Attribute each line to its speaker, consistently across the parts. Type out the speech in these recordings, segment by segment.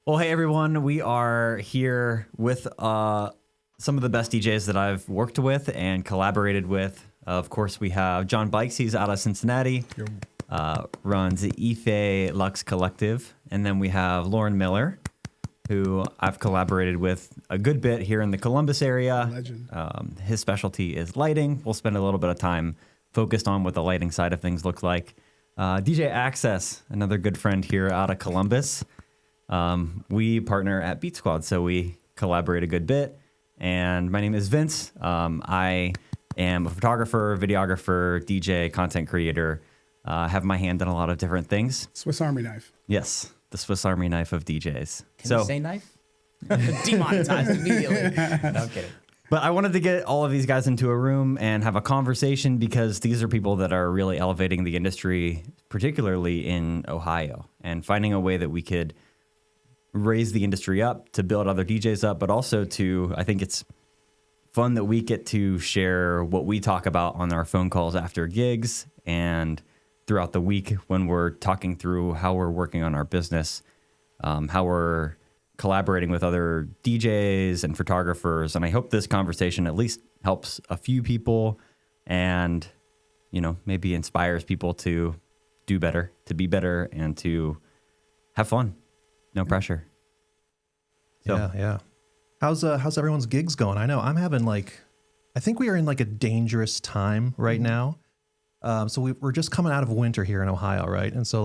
Speaker 1: Well, hey everyone, we are here with some of the best DJs that I've worked with and collaborated with. Of course, we have John Bikes, he's out of Cincinnati, runs the IFE Luxe Collective. And then we have Loren Miller, who I've collaborated with a good bit here in the Columbus area.
Speaker 2: Legend.
Speaker 1: His specialty is lighting. We'll spend a little bit of time focused on what the lighting side of things look like. DJ AXCESS, another good friend here out of Columbus. We partner at Beat Squad, so we collaborate a good bit. And my name is Vince. I am a photographer, videographer, DJ, content creator. Have my hand in a lot of different things.
Speaker 2: Swiss Army knife.
Speaker 1: Yes, the Swiss Army knife of DJs.
Speaker 3: Can you say knife? Demonetized immediately. No, I'm kidding.
Speaker 1: But I wanted to get all of these guys into a room and have a conversation because these are people that are really elevating the industry, particularly in Ohio, and finding a way that we could raise the industry up, to build other DJs up, but also to, I think it's fun that we get to share what we talk about on our phone calls after gigs and throughout the week when we're talking through how we're working on our business, how we're collaborating with other DJs and photographers. And I hope this conversation at least helps a few people and, you know, maybe inspires people to do better, to be better, and to have fun. No pressure. So.
Speaker 4: Yeah. How's everyone's gigs going? I know I'm having I think we are in a dangerous time right now. So we're just coming out of winter here in Ohio, right? And so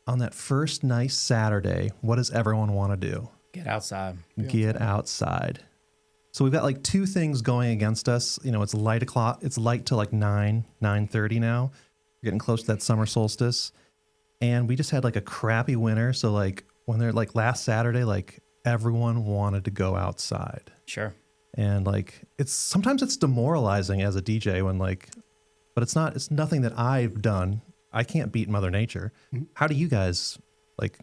Speaker 4: on that first nice Saturday, what does everyone want to do?
Speaker 3: Get outside.
Speaker 4: Get outside. So we've got two things going against us. You know, it's light o'clock. It's light till 9:30 now. We're getting close to that summer solstice. And we just had a crappy winter. So when they're last Saturday, everyone wanted to go outside.
Speaker 3: Sure.
Speaker 4: And sometimes it's demoralizing as a DJ when but it's nothing that I've done. I can't beat Mother Nature. Mm-hmm. How do you guys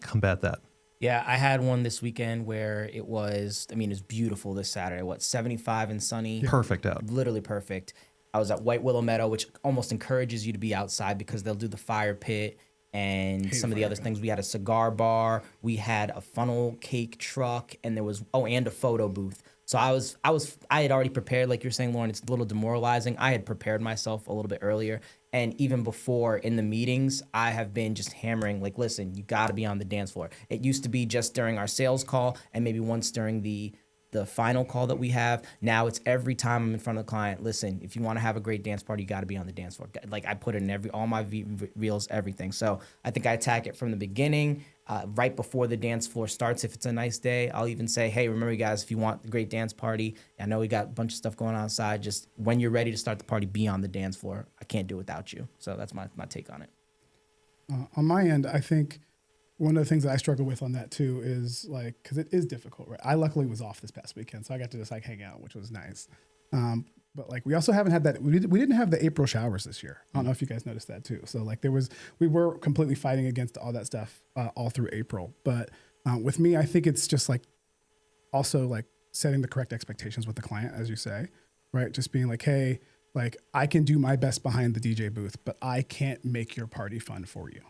Speaker 4: combat that?
Speaker 3: Yeah, I had one this weekend where it was beautiful this Saturday. 75 and sunny.
Speaker 4: Perfect out.
Speaker 3: Literally perfect. I was at White Willow Meadow, which almost encourages you to be outside because they'll do the fire pit and some of the other things. We had a cigar bar, we had a funnel cake truck, and there was and a photo booth. So I had already prepared, like you're saying, Loren. It's a little demoralizing. I had prepared myself a little bit earlier, and even before in the meetings, I have been just hammering listen, you got to be on the dance floor. It used to be just during our sales call and maybe once during the final call that we have. Now it's every time I'm in front of the client. Listen, if you want to have a great dance party, you got to be on the dance floor. I put it in all my reels, everything. So I think I attack it from the beginning, right before the dance floor starts. If it's a nice day, I'll even say, hey, remember you guys, if you want a great dance party, I know we got a bunch of stuff going on outside. Just when you're ready to start the party, be on the dance floor. I can't do it without you. So that's my take on it.
Speaker 2: On my end, I think one of the things that I struggle with on that too is because it is difficult, right? I luckily was off this past weekend, so I got to just hang out, which was nice. But we also haven't had that. We didn't have the April showers this year. I don't know if you guys noticed that too. So we were completely fighting against all that stuff all through April. But with me, I think it's just also setting the correct expectations with the client, as you say, right? Just being hey, I can do my best behind the DJ booth, but I can't make your party fun for you.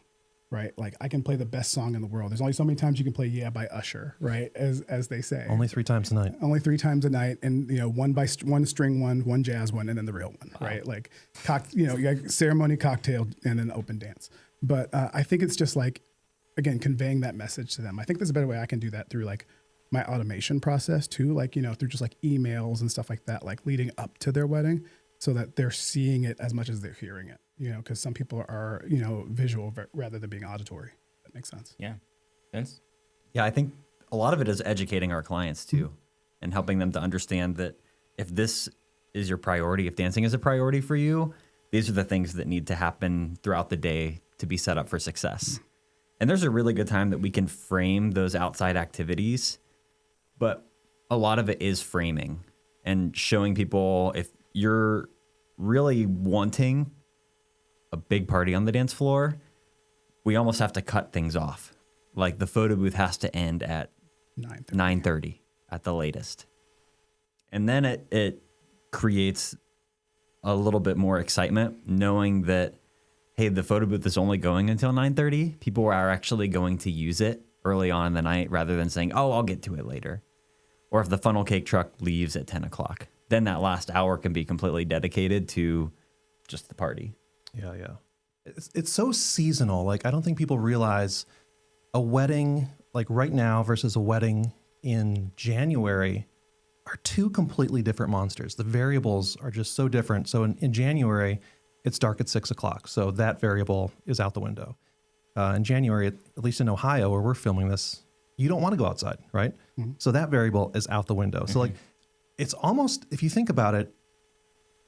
Speaker 2: Right, I can play the best song in the world. There's only so many times you can play "Yeah" by Usher, right? As they say,
Speaker 4: only 3 times a night.
Speaker 2: Only 3 times a night, and one string one jazz one, and then the real one, right? You got ceremony, cocktail, and then open dance. But I think it's just again, conveying that message to them. I think there's a better way I can do that through my automation process too, through just emails and stuff like that, leading up to their wedding, so that they're seeing it as much as they're hearing it. Because some people are, visual rather than being auditory. That makes sense.
Speaker 3: Yeah. Vince?
Speaker 1: Yeah, I think a lot of it is educating our clients too, and helping them to understand that if this is your priority, if dancing is a priority for you, these are the things that need to happen throughout the day to be set up for success. And there's a really good time that we can frame those outside activities, but a lot of it is framing and showing people if you're really wanting a big party on the dance floor, we almost have to cut things off. The photo booth has to end at 9:30 at the latest. And then it creates a little bit more excitement knowing that, hey, the photo booth is only going until 9:30. People are actually going to use it early on in the night rather than saying, oh, I'll get to it later. Or if the funnel cake truck leaves at 10 o'clock, then that last hour can be completely dedicated to just the party.
Speaker 4: Yeah, yeah. It's so seasonal. Like, I don't think people realize a wedding like right now versus a wedding in January are two completely different monsters. The variables are just so different. So in January, it's dark at 6 o'clock. So that variable is out the window. In January, at least in Ohio, where we're filming this, you don't want to go outside, right? Mm-hmm. So that variable is out the window. So like, it's almost, if you think about it,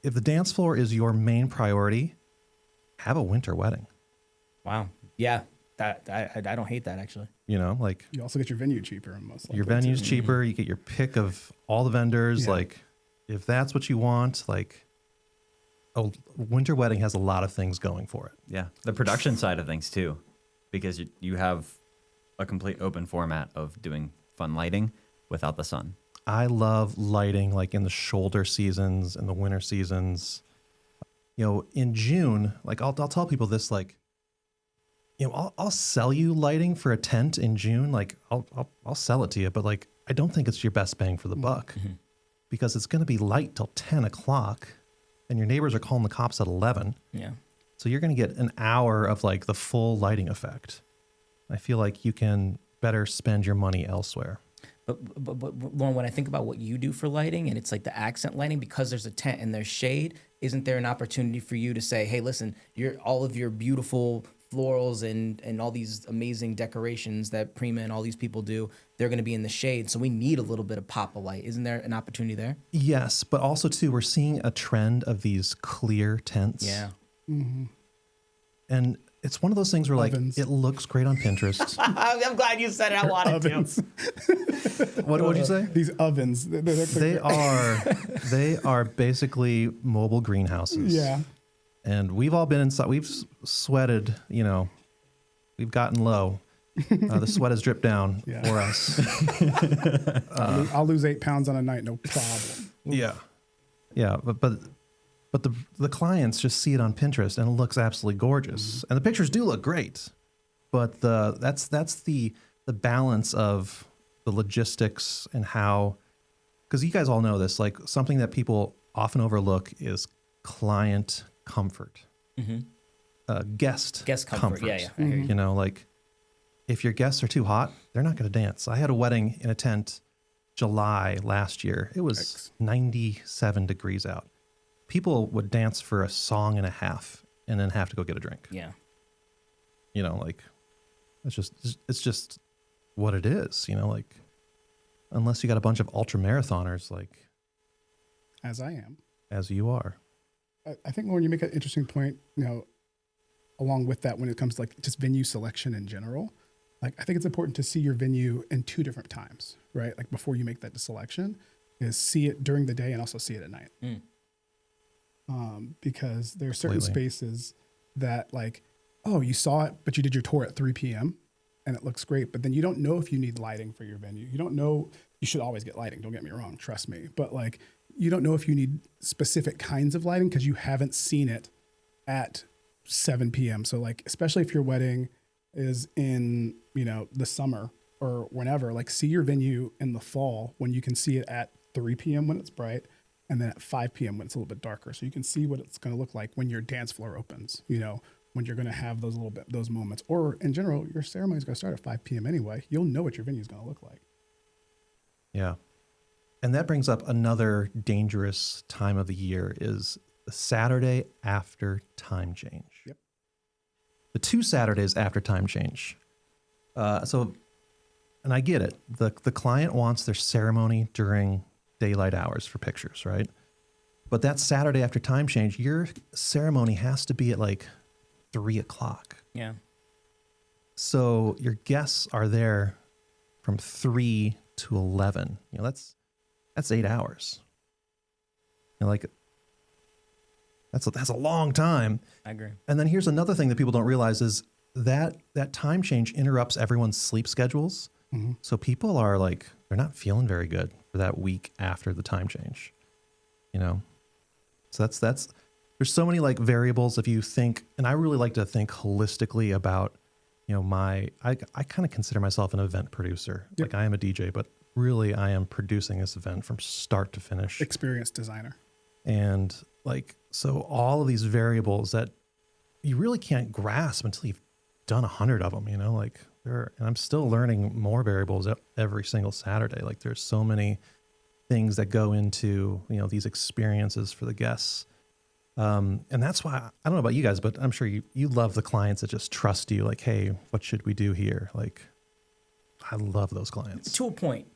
Speaker 4: if the dance floor is your main priority, have a winter wedding.
Speaker 3: Wow. Yeah. I don't hate that, actually.
Speaker 4: You know, like,
Speaker 2: you also get your venue cheaper. Most
Speaker 4: your venue's cheaper. You get your pick of all the vendors. Yeah. Like, if that's what you want, like, a winter wedding has a lot of things going for it.
Speaker 1: Yeah. The production side of things too, because you have a complete open format of doing fun lighting without the sun.
Speaker 4: I love lighting, like in the shoulder seasons and the winter seasons. You know, in June, like I'll tell people this, like, you know, I'll sell you lighting for a tent in June. Like I'll sell it to you, but like, I don't think it's your best bang for the buck because it's going to be light till 10 o'clock and your neighbors are calling the cops at 11.
Speaker 3: Yeah.
Speaker 4: So you're going to get an hour of like the full lighting effect. I feel like you can better spend your money elsewhere.
Speaker 3: But Loren, when I think about what you do for lighting and it's like the accent lighting, because there's a tent and there's shade, isn't there an opportunity for you to say, hey, listen, all of your beautiful florals and all these amazing decorations that Prima and all these people do, they're going to be in the shade. So we need a little bit of pop of light. Isn't there an opportunity there?
Speaker 4: Yes, but also too, we're seeing a trend of these clear tents.
Speaker 3: Yeah.
Speaker 2: Mm-hmm.
Speaker 4: And it's one of those things where
Speaker 2: ovens.
Speaker 4: Like it looks great on Pinterest.
Speaker 3: I'm glad you said it. I wanted
Speaker 2: ovens.
Speaker 3: to.
Speaker 4: What would you say?
Speaker 2: These ovens.
Speaker 4: They are basically mobile greenhouses.
Speaker 2: Yeah.
Speaker 4: And we've all been inside. We've sweated, you know, we've gotten low. The sweat has dripped down for us.
Speaker 2: I'll lose 8 pounds on a night, no problem.
Speaker 4: Yeah. Yeah. But the clients just see it on Pinterest and it looks absolutely gorgeous. And the pictures do look great. But that's the balance of the logistics and how, because you guys all know this, like something that people often overlook is client comfort. Guest comfort.
Speaker 3: Yeah. I hear you.
Speaker 4: You know, like if your guests are too hot, they're not going to dance. I had a wedding in a tent July last year. It was 97 degrees out. People would dance for a song and a half and then have to go get a drink.
Speaker 3: Yeah.
Speaker 4: You know, like it's just what it is, you know, like unless you got a bunch of ultra marathoners, like
Speaker 2: as I am,
Speaker 4: as you are.
Speaker 2: I think, Loren, you make an interesting point, you know, along with that when it comes to like just venue selection in general. Like, I think it's important to see your venue in 2 different times, right? Like before you make that selection is see it during the day and also see it at night. Because there are certain spaces that like, oh, you saw it, but you did your tour at 3 p.m. and it looks great. But then you don't know if you need lighting for your venue. You don't know, you should always get lighting. Don't get me wrong. Trust me. But like, you don't know if you need specific kinds of lighting because you haven't seen it at 7 p.m. So like, especially if your wedding is in, you know, the summer or whenever, like see your venue in the fall when you can see it at 3 p.m. when it's bright and then at 5 p.m. when it's a little bit darker. So you can see what it's going to look like when your dance floor opens, you know, when you're going to have those moments. Or in general, your ceremony is going to start at 5 p.m. anyway. You'll know what your venue is going to look like.
Speaker 4: Yeah. And that brings up another dangerous time of the year is the Saturday after time change.
Speaker 2: Yep.
Speaker 4: The 2 Saturdays after time change. And I get it. The client wants their ceremony during daylight hours for pictures, right? But that Saturday after time change, your ceremony has to be at like 3 o'clock.
Speaker 3: Yeah.
Speaker 4: So your guests are there from 3 to 11. You know, that's 8 hours. You know, like that's a long time.
Speaker 3: I agree.
Speaker 4: And then here's another thing that people don't realize is that time change interrupts everyone's sleep schedules. Mm-hmm. So people are like, they're not feeling very good for that week after the time change, you know? So that's there's so many like variables if you think, and I really like to think holistically about you know, I kind of consider myself an event producer.
Speaker 2: Yep.
Speaker 4: Like I am a DJ, but really I am producing this event from start to finish.
Speaker 2: Experienced designer.
Speaker 4: And like, so all of these variables that you really can't grasp until you've done 100 of them, you know, like and I'm still learning more variables every single Saturday. Like there's so many things that go into, you know, these experiences for the guests. And that's why, I don't know about you guys, but I'm sure you love the clients that just trust you. Like, hey, what should we do here? Like, I love those clients.
Speaker 3: To a point.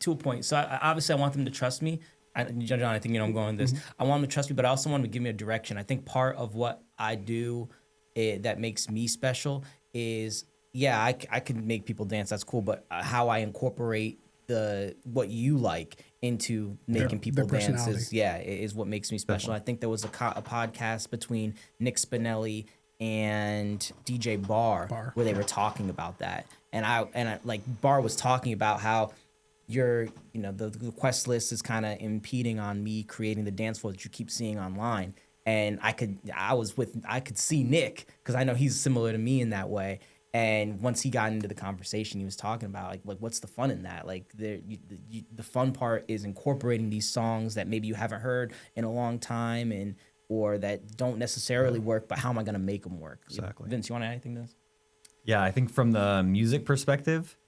Speaker 3: So obviously I want them to trust me. John, I think you know I'm going with this. I want them to trust me, but I also want them to give me a direction. I think part of what I do that makes me special is, yeah, I can make people dance. That's cool. But how I incorporate what you like into making people dance is what makes me special. I think there was a podcast between Nick Spinelli and DJ Bar where they were talking about that. And I like Bar was talking about how the quest list is kind of impeding on me creating the dance floor that you keep seeing online. And I could see Nick, because I know he's similar to me in that way. And once he got into the conversation, he was talking about like what's the fun in that? Like the fun part is incorporating these songs that maybe you haven't heard in a long time or that don't necessarily work, but how am I going to make them work?
Speaker 4: Exactly.
Speaker 3: Vince, you want to add anything to this?
Speaker 1: Yeah, I think from the music perspective,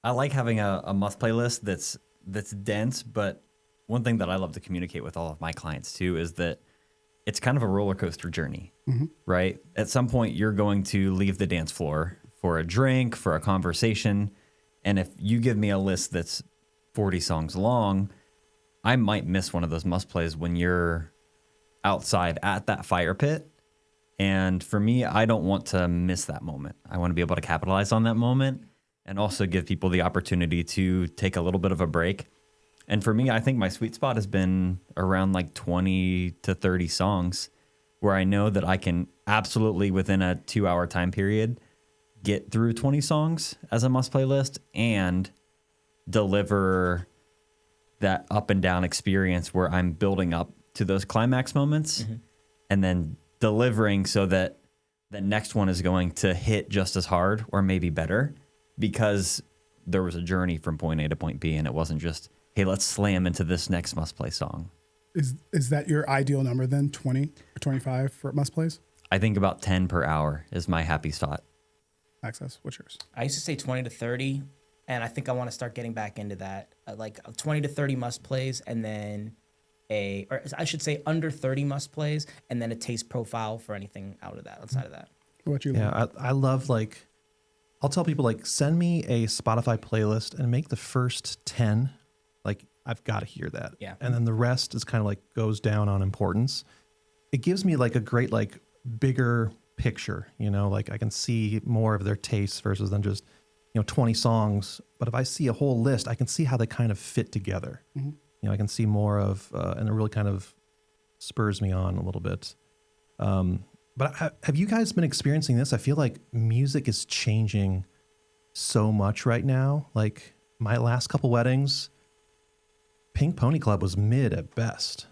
Speaker 1: I like having a must playlist that's dense, but one thing that I love to communicate with all of my clients too is that it's kind of a roller coaster journey, right? At some point, you're going to leave the dance floor for a drink, for a conversation. And if you give me a list that's 40 songs long, I might miss one of those must plays when you're outside at that fire pit. And for me, I don't want to miss that moment. I want to be able to capitalize on that moment and also give people the opportunity to take a little bit of a break. And for me, I think my sweet spot has been around like 20 to 30 songs where I know that I can absolutely within a 2-hour time period get through 20 songs as a must playlist and deliver that up and down experience where I'm building up to those climax moments and then delivering so that the next one is going to hit just as hard or maybe better because there was a journey from point A to point B and it wasn't just, hey, let's slam into this next must play song.
Speaker 2: Is that your ideal number then, 20 or 25 for must plays?
Speaker 1: I think about 10 per hour is my happy spot.
Speaker 2: AXCESS, what's yours?
Speaker 3: I used to say 20 to 30, and I think I want to start getting back into that. Like 20 to 30 must plays, and then or I should say under 30 must plays, and then a taste profile for anything outside of that.
Speaker 2: What about you?
Speaker 4: Yeah, I love, like, I'll tell people, like, send me a Spotify playlist and make the first 10, like, I've got to hear that.
Speaker 3: Yeah.
Speaker 4: And then the rest is kind of like goes down on importance. It gives me like a great, like, bigger picture, you know, like I can see more of their tastes versus than just, 20 songs. But if I see a whole list, I can see how they kind of fit together. I can see more of, and it really kind of spurs me on a little bit. But have you guys been experiencing this? I feel like music is changing so much right now. Like my last couple weddings, Pink Pony Club was mid at best.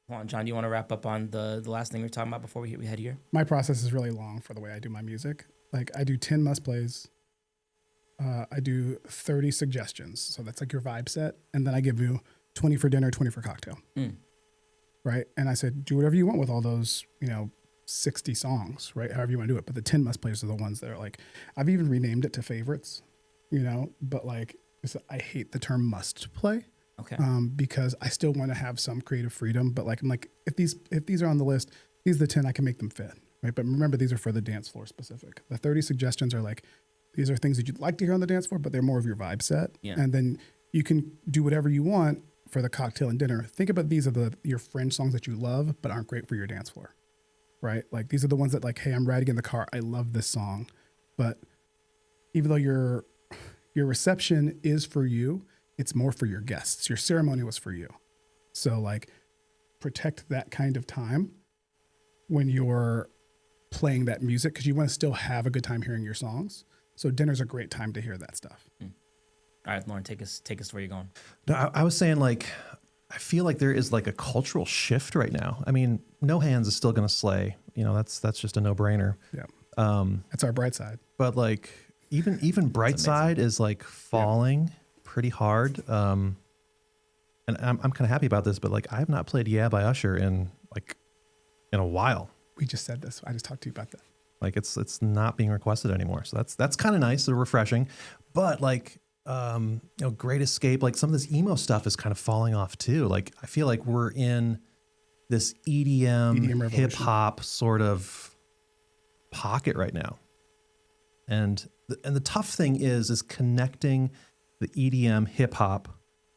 Speaker 3: Hold on, John, do you want to wrap up on the last thing we were talking about before we head here?
Speaker 2: My process is really long for the way I do my music. Like I do 10 must plays. I do 30 suggestions. So that's like your vibe set. And then I give you 20 for dinner, 20 for cocktail. Right. And I said, do whatever you want with all those, 60 songs, right? However you want to do it. But the 10 must plays are the ones that are like, I've even renamed it to favorites, but like I hate the term must play.
Speaker 3: Okay.
Speaker 2: Because I still want to have some creative freedom, but like I'm like, if these are on the list, these are the 10 I can make them fit, right? But remember, these are for the dance floor specific. The 30 suggestions are like, these are things that you'd like to hear on the dance floor, but they're more of your vibe set.
Speaker 3: Yeah.
Speaker 2: And then you can do whatever you want for the cocktail and dinner. Think about these are your fringe songs that you love, but aren't great for your dance floor, right? Like these are the ones that like, hey, I'm riding in the car. I love this song, but even though your reception is for you, it's more for your guests. Your ceremony was for you. So like protect that kind of time when you're playing that music because you want to still have a good time hearing your songs. So dinner's a great time to hear that stuff.
Speaker 3: All right, Loren, take us to where you're going.
Speaker 4: No, I was saying like, I feel like there is like a cultural shift right now. I mean, No Hands is still going to slay. That's just a no brainer.
Speaker 2: Yeah. That's our bright side.
Speaker 4: But like, even Brightside is like falling pretty hard. And I'm kind of happy about this, but like I have not played Yeah by Usher in a while.
Speaker 2: We just said this. I just talked to you about that.
Speaker 4: Like it's not being requested anymore. So that's kind of nice, refreshing. But like Great Escape, like some of this emo stuff is kind of falling off too. Like I feel like we're in this EDM hip hop sort of pocket right now. And the tough thing is connecting the EDM hip hop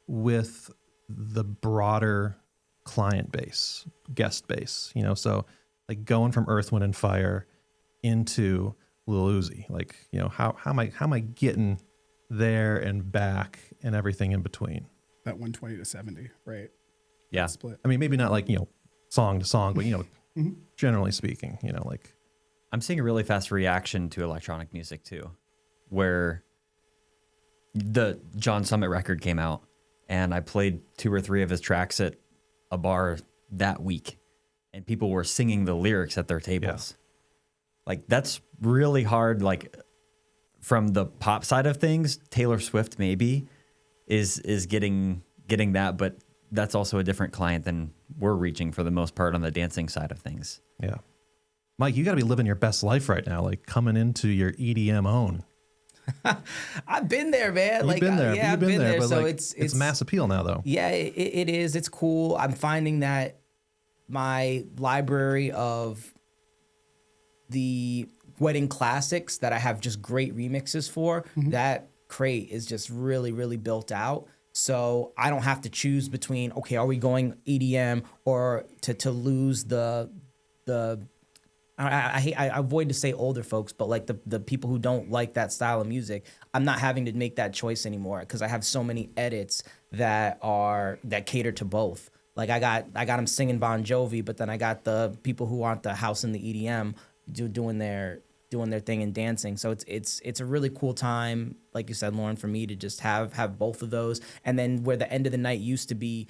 Speaker 4: with the broader client base, guest base, so like going from Earth, Wind and Fire into Lil Uzi, like, how am I getting there and back and everything in between?
Speaker 2: That 120 to 70, right?
Speaker 1: Yeah.
Speaker 2: Split.
Speaker 4: I mean, maybe not like, song to song, but, generally speaking, like.
Speaker 1: I'm seeing a really fast reaction to electronic music too, where the John Summit record came out and I played 2 or 3 of his tracks at a bar that week and people were singing the lyrics at their tables. Yeah. Like that's really hard. Like from the pop side of things, Taylor Swift maybe is getting that, but that's also a different client than we're reaching for the most part on the dancing side of things.
Speaker 4: Yeah. Mike, you got to be living your best life right now, like coming into your EDM own.
Speaker 3: I've been there, man.
Speaker 4: You've been there.
Speaker 3: Yeah, I've been there.
Speaker 4: But
Speaker 3: so
Speaker 4: like, it's mass appeal now, though.
Speaker 3: Yeah, it is. It's cool. I'm finding that my library of the wedding classics that I have just great remixes for, that crate is just really, really built out. So I don't have to choose between, okay, are we going EDM or to lose the I avoid to say older folks, but like the people who don't like that style of music, I'm not having to make that choice anymore because I have so many edits that cater to both. Like I got them singing Bon Jovi, but then I got the people who want the house and the EDM doing their thing and dancing. So it's a really cool time, like you said, Loren, for me to just have both of those. And then where the end of the night used to be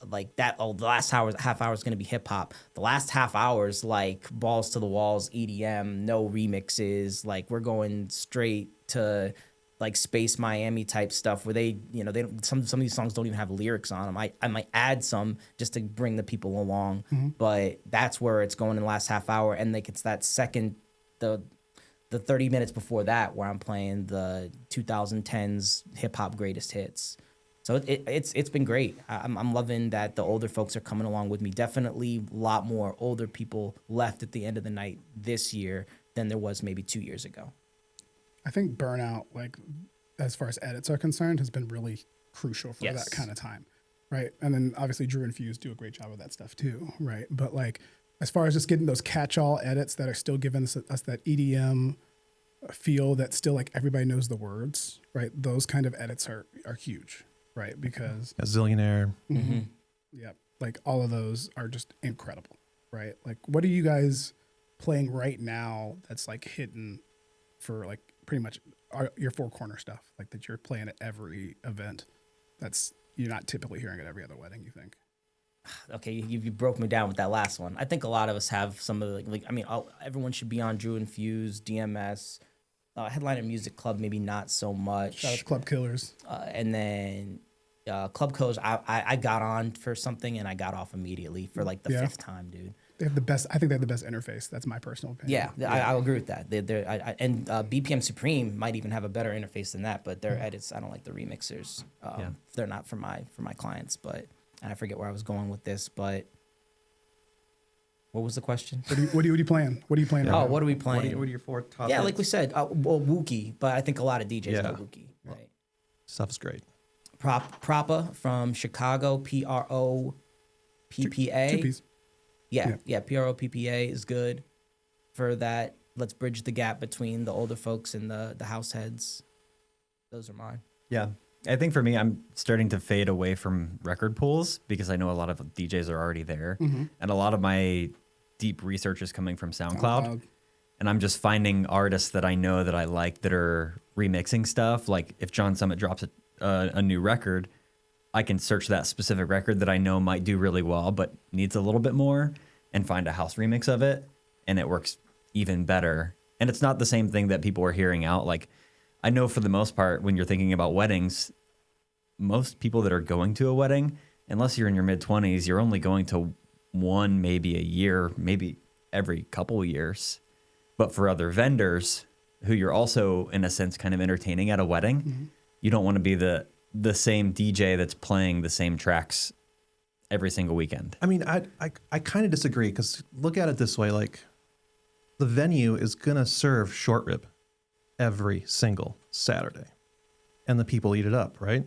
Speaker 3: like that, the last half hour is going to be hip hop. The last half hour's like balls to the walls, EDM, no remixes. Like we're going straight to like Space Miami type stuff where they don't, some of these songs don't even have lyrics on them. I might add some just to bring the people along, but that's where it's going in the last half hour. And like it's that second, the 30 minutes before that where I'm playing the 2010s hip hop greatest hits. So it's been great. I'm loving that the older folks are coming along with me. Definitely a lot more older people left at the end of the night this year than there was maybe 2 years ago.
Speaker 2: I think burnout, like as far as edits are concerned, has been really crucial for that kind of time, right? And then obviously Drew and Fuse do a great job of that stuff too, right? But like as far as just getting those catch-all edits that are still giving us that EDM feel that still like everybody knows the words, right? Those kind of edits are huge. Right, because
Speaker 4: a Zillionaire.
Speaker 2: Yep, like all of those are just incredible, right? Like, what are you guys playing right now that's like hidden for like pretty much your four corner stuff, like that you're playing at every event that's you're not typically hearing at every other wedding, you think?
Speaker 3: Okay, you broke me down with that last one. I think a lot of us have some of the, like I mean, everyone should be on Drew and Fuse, DMS, Headliner Music Club, maybe not so much.
Speaker 2: Shout out to Club Killers.
Speaker 3: And then Club Killers, I got on for something and I got off immediately for like the 5th time, dude.
Speaker 2: They have the best. I think they have the best interface. That's my personal opinion.
Speaker 3: Yeah. I agree with that. And BPM Supreme might even have a better interface than that, but their edits, I don't like the remixers. They're not for my clients. But and I forget where I was going with this, but what was the question?
Speaker 2: What are you playing? What are you playing?
Speaker 3: Oh, what are we playing?
Speaker 4: What are your 4 top?
Speaker 3: Yeah, like we said, well, Wookie, but I think a lot of DJs know Wookie. Right?
Speaker 4: Stuff's great.
Speaker 3: Propa from Chicago, PROPPA.
Speaker 2: 2 piece.
Speaker 3: Yeah, PROPPA is good for that. Let's bridge the gap between the older folks and the house heads. Those are mine.
Speaker 1: Yeah. I think for me, I'm starting to fade away from record pools because I know a lot of DJs are already there. And a lot of my deep research is coming from SoundCloud. And I'm just finding artists that I know that I like that are remixing stuff. Like if John Summit drops a new record, I can search that specific record that I know might do really well, but needs a little bit more and find a house remix of it. And it works even better. And it's not the same thing that people are hearing out. Like I know for the most part, when you're thinking about weddings, most people that are going to a wedding, unless you're in your mid-20s, you're only going to one, maybe a year, maybe every couple of years. But for other vendors who you're also, in a sense, kind of entertaining at a wedding, you don't want to be the same DJ that's playing the same tracks every single weekend.
Speaker 4: I mean, I kind of disagree, because look at it this way. Like, the venue is going to serve short rib every single Saturday, and the people eat it up, right?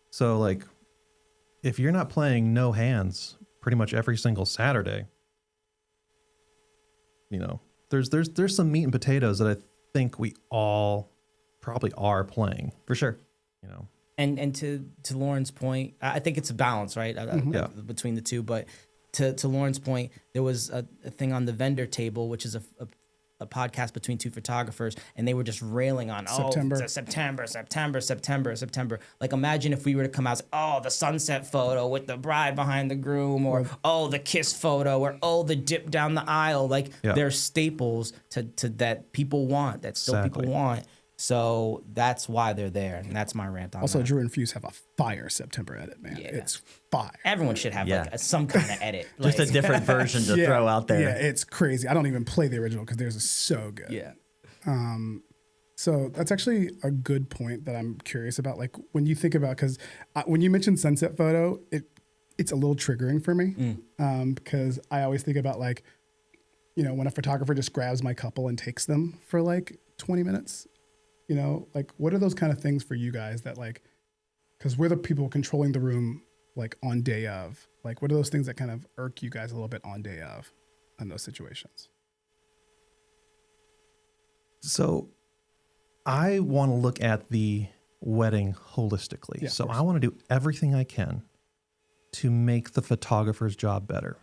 Speaker 4: So, like, if you're not playing no hands pretty much every single Saturday, you know, there's some meat and potatoes that I think we all probably are playing.
Speaker 1: For sure.
Speaker 4: You know,
Speaker 3: And to Loren's point, I think it's a balance, right?
Speaker 4: Yeah.
Speaker 3: Between the two. But to Loren's point, there was a thing on the vendor table, which is a podcast between two photographers, and they were just railing on
Speaker 2: September.
Speaker 3: September. Like, imagine if we were to come out and say, oh, the sunset photo with the bride behind the groom, or oh, the kiss photo, or oh, the dip down the aisle. Like, they're staples to that people want, that still people want. So that's why they're there, and that's my rant on
Speaker 2: Also,
Speaker 3: that.
Speaker 2: Drew and Fuse have a fire September edit, man.
Speaker 3: Yeah.
Speaker 2: It's fire.
Speaker 3: Everyone should have some kind of edit.
Speaker 1: Just a different version to throw out there.
Speaker 2: Yeah, it's crazy. I don't even play the original because theirs is so good.
Speaker 3: Yeah.
Speaker 2: So that's actually a good point that I'm curious about. Like, when you think about, because when you mentioned sunset photo, it's a little triggering for me, because I always think about, like, you know, when a photographer just grabs my couple and takes them for like 20 minutes. You know, like, what are those kind of things for you guys that, like, because we're the people controlling the room, like, on day of, like, what are those things that kind of irk you guys a little bit on day of in those situations?
Speaker 4: so I want to look at the wedding holistically.
Speaker 2: Yeah, of
Speaker 4: So
Speaker 2: course.
Speaker 4: I want to do everything I can to make the photographer's job better.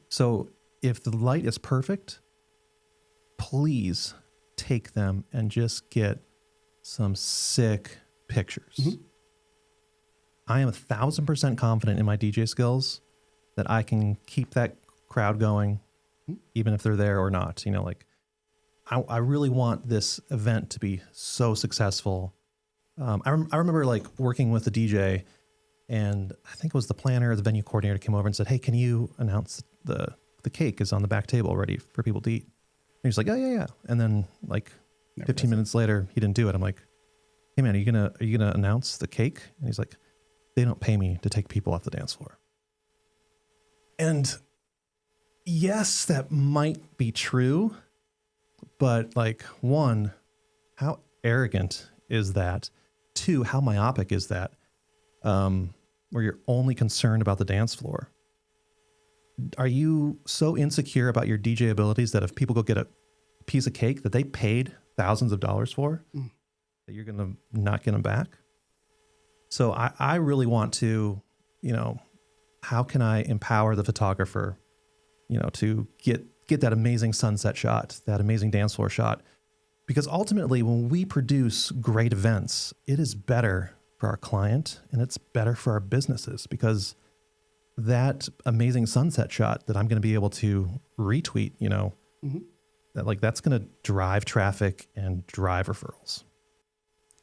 Speaker 4: So if the light is perfect, please take them and just get some sick pictures. I am 1,000% confident in my DJ skills that I can keep that crowd going, even if they're there or not. You know, like, I really want this event to be so successful. I remember, like, working with the DJ, and I think it was the planner or the venue coordinator came over and said, hey, can you announce the cake is on the back table ready for people to eat? And he's like, yeah. And then, like, 15 minutes later, he didn't do it. I'm like, hey man, are you gonna announce the cake? And he's like, they don't pay me to take people off the dance floor. And yes, that might be true, but, like, one, how arrogant is that? Two, how myopic is that? Where you're only concerned about the dance floor. Are you so insecure about your DJ abilities that if people go get a piece of cake that they paid thousands of dollars for, that you're going to not get them back? So I really want to, you know, how can I empower the photographer, you know, to get that amazing sunset shot, that amazing dance floor shot? Because ultimately, when we produce great events, it is better for our client and it's better for our businesses, because that amazing sunset shot that I'm going to be able to retweet, you know, that, like, that's going to drive traffic and drive referrals.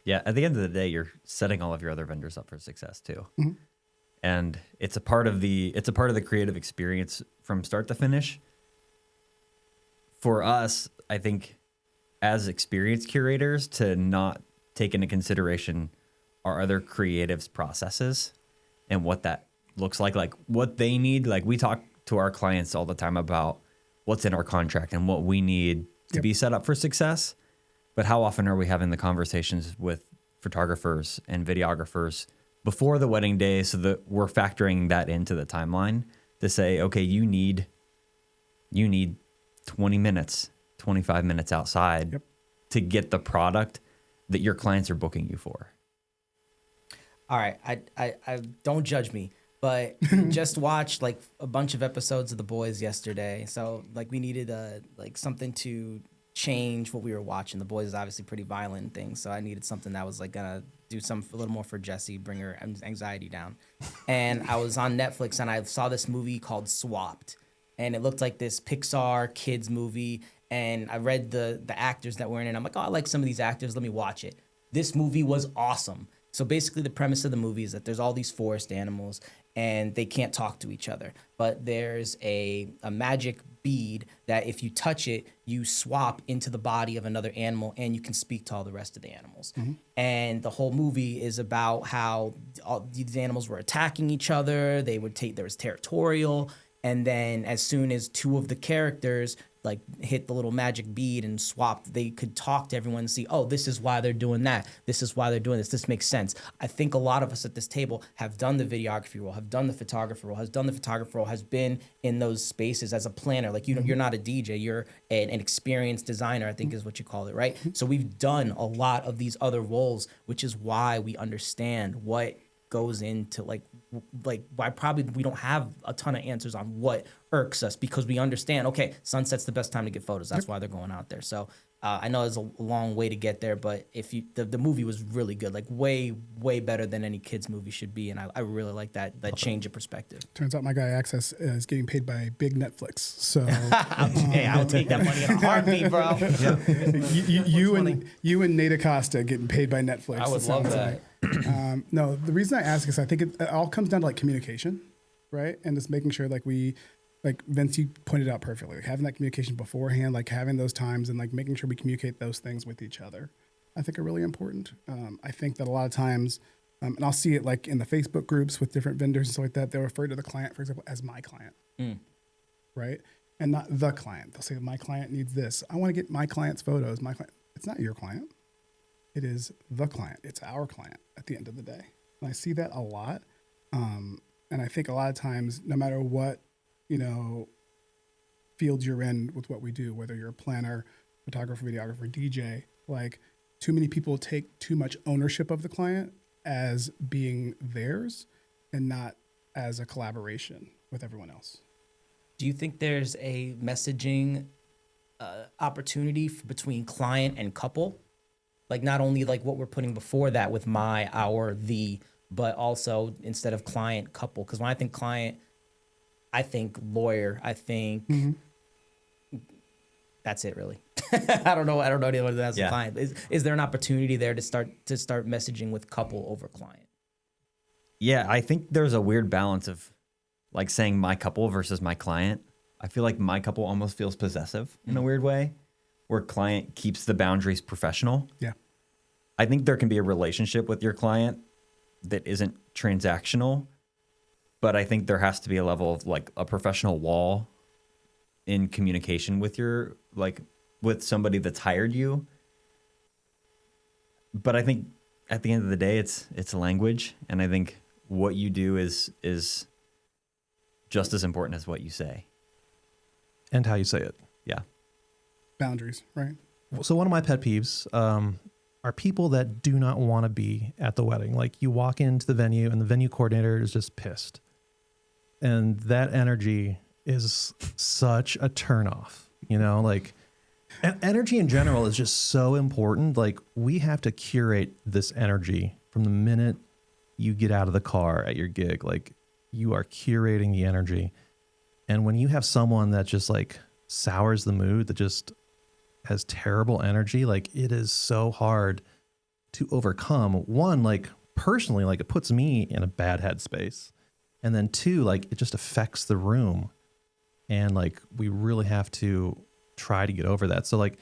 Speaker 1: Yeah, at the end of the day, you're setting all of your other vendors up for success too. And it's a part of the creative experience from start to finish. For us, I think, as experienced curators, to not take into consideration our other creatives' processes and what that looks like what they need. Like, we talk to our clients all the time about what's in our contract and what we need to be set up for success. But how often are we having the conversations with photographers and videographers before the wedding day, so that we're factoring that into the timeline to say, okay, you need 20 minutes, 25 minutes outside to get the product that your clients are booking you for.
Speaker 3: All right, I don't judge me, but just watched, like, a bunch of episodes of The Boys yesterday. So, like, we needed something to change what we were watching. The Boys is obviously pretty violent and things, so I needed something that was, like, gonna do a little more for Jessie, bring her anxiety down. And I was on Netflix and I saw this movie called Swapped, and it looked like this Pixar kids movie. And I read the actors that were in it. I'm like, oh, I like some of these actors. Let me watch it. this movie was awesome. So basically the premise of the movie is that there's all these forest animals and they can't talk to each other. But there's a magic bead that if you touch it, you swap into the body of another animal and you can speak to all the rest of the animals. And the whole movie is about how all these animals were attacking each other. There was territorial. And then as soon as two of the characters like hit the little magic bead and swapped, they could talk to everyone and see, oh, this is why they're doing that. This is why they're doing this. This makes sense. I think a lot of us at this table have done the videography role, have done the photographer role, has been in those spaces as a planner. Like, you're not a DJ, you're an experienced designer, I think is what you call it, right? So we've done a lot of these other roles, which is why we understand what goes into like why probably we don't have a ton of answers on what irks us, because we understand, okay, sunset's the best time to get photos. That's why they're going out there. So I know it's a long way to get there, but if you the movie was really good, like way better than any kids movie should be, and I really like that change of perspective.
Speaker 2: Turns out my guy AXCESS is getting paid by big Netflix. So
Speaker 3: hey, I'll take that money in a heartbeat, bro.
Speaker 2: you and Nate Acosta getting paid by Netflix.
Speaker 3: I would love that.
Speaker 2: No, the reason I ask is I think it all comes down to like communication, right? And just making sure like like Vince, you pointed out perfectly, like having that communication beforehand, like having those times and like making sure we communicate those things with each other, I think are really important. I think that a lot of times, and I'll see it like in the Facebook groups with different vendors and stuff like that, they'll refer to the client, for example, as my client, right? And not the client. They'll say, my client needs this. I want to get my client's photos. My client. It's not your client. It is the client. It's our client at the end of the day. And I see that a lot. And I think a lot of times, no matter what, field you're in with what we do, whether you're a planner, photographer, videographer, DJ, like too many people take too much ownership of the client as being theirs and not as a collaboration with everyone else.
Speaker 3: Do you think there's a messaging opportunity between client and couple? Like not only like what we're putting before that with my, our, the, but also instead of client, couple. Because when I think client, I think lawyer. I think that's it, really. I don't know anyone that has a client. Is there an opportunity there to start messaging with couple over client?
Speaker 1: Yeah, I think there's a weird balance of like saying my couple versus my client. I feel like my couple almost feels possessive in a weird way, where client keeps the boundaries professional.
Speaker 2: Yeah.
Speaker 1: I think there can be a relationship with your client that isn't transactional, but I think there has to be a level of like a professional wall in communication with your, like with somebody that's hired you. But I think at the end of the day, it's a language. And I think what you do is just as important as what you say.
Speaker 4: And how you say it.
Speaker 1: Yeah.
Speaker 2: Boundaries, right?
Speaker 4: So one of my pet peeves are people that do not want to be at the wedding. Like you walk into the venue and the venue coordinator is just pissed. And that energy is such a turnoff, like energy in general is just so important. Like we have to curate this energy from the minute you get out of the car at your gig. Like you are curating the energy. And when you have someone that just like sours the mood, that just has terrible energy, like it is so hard to overcome. One, like personally, like it puts me in a bad headspace. And then two, like it just affects the room. And like we really have to try to get over that. So like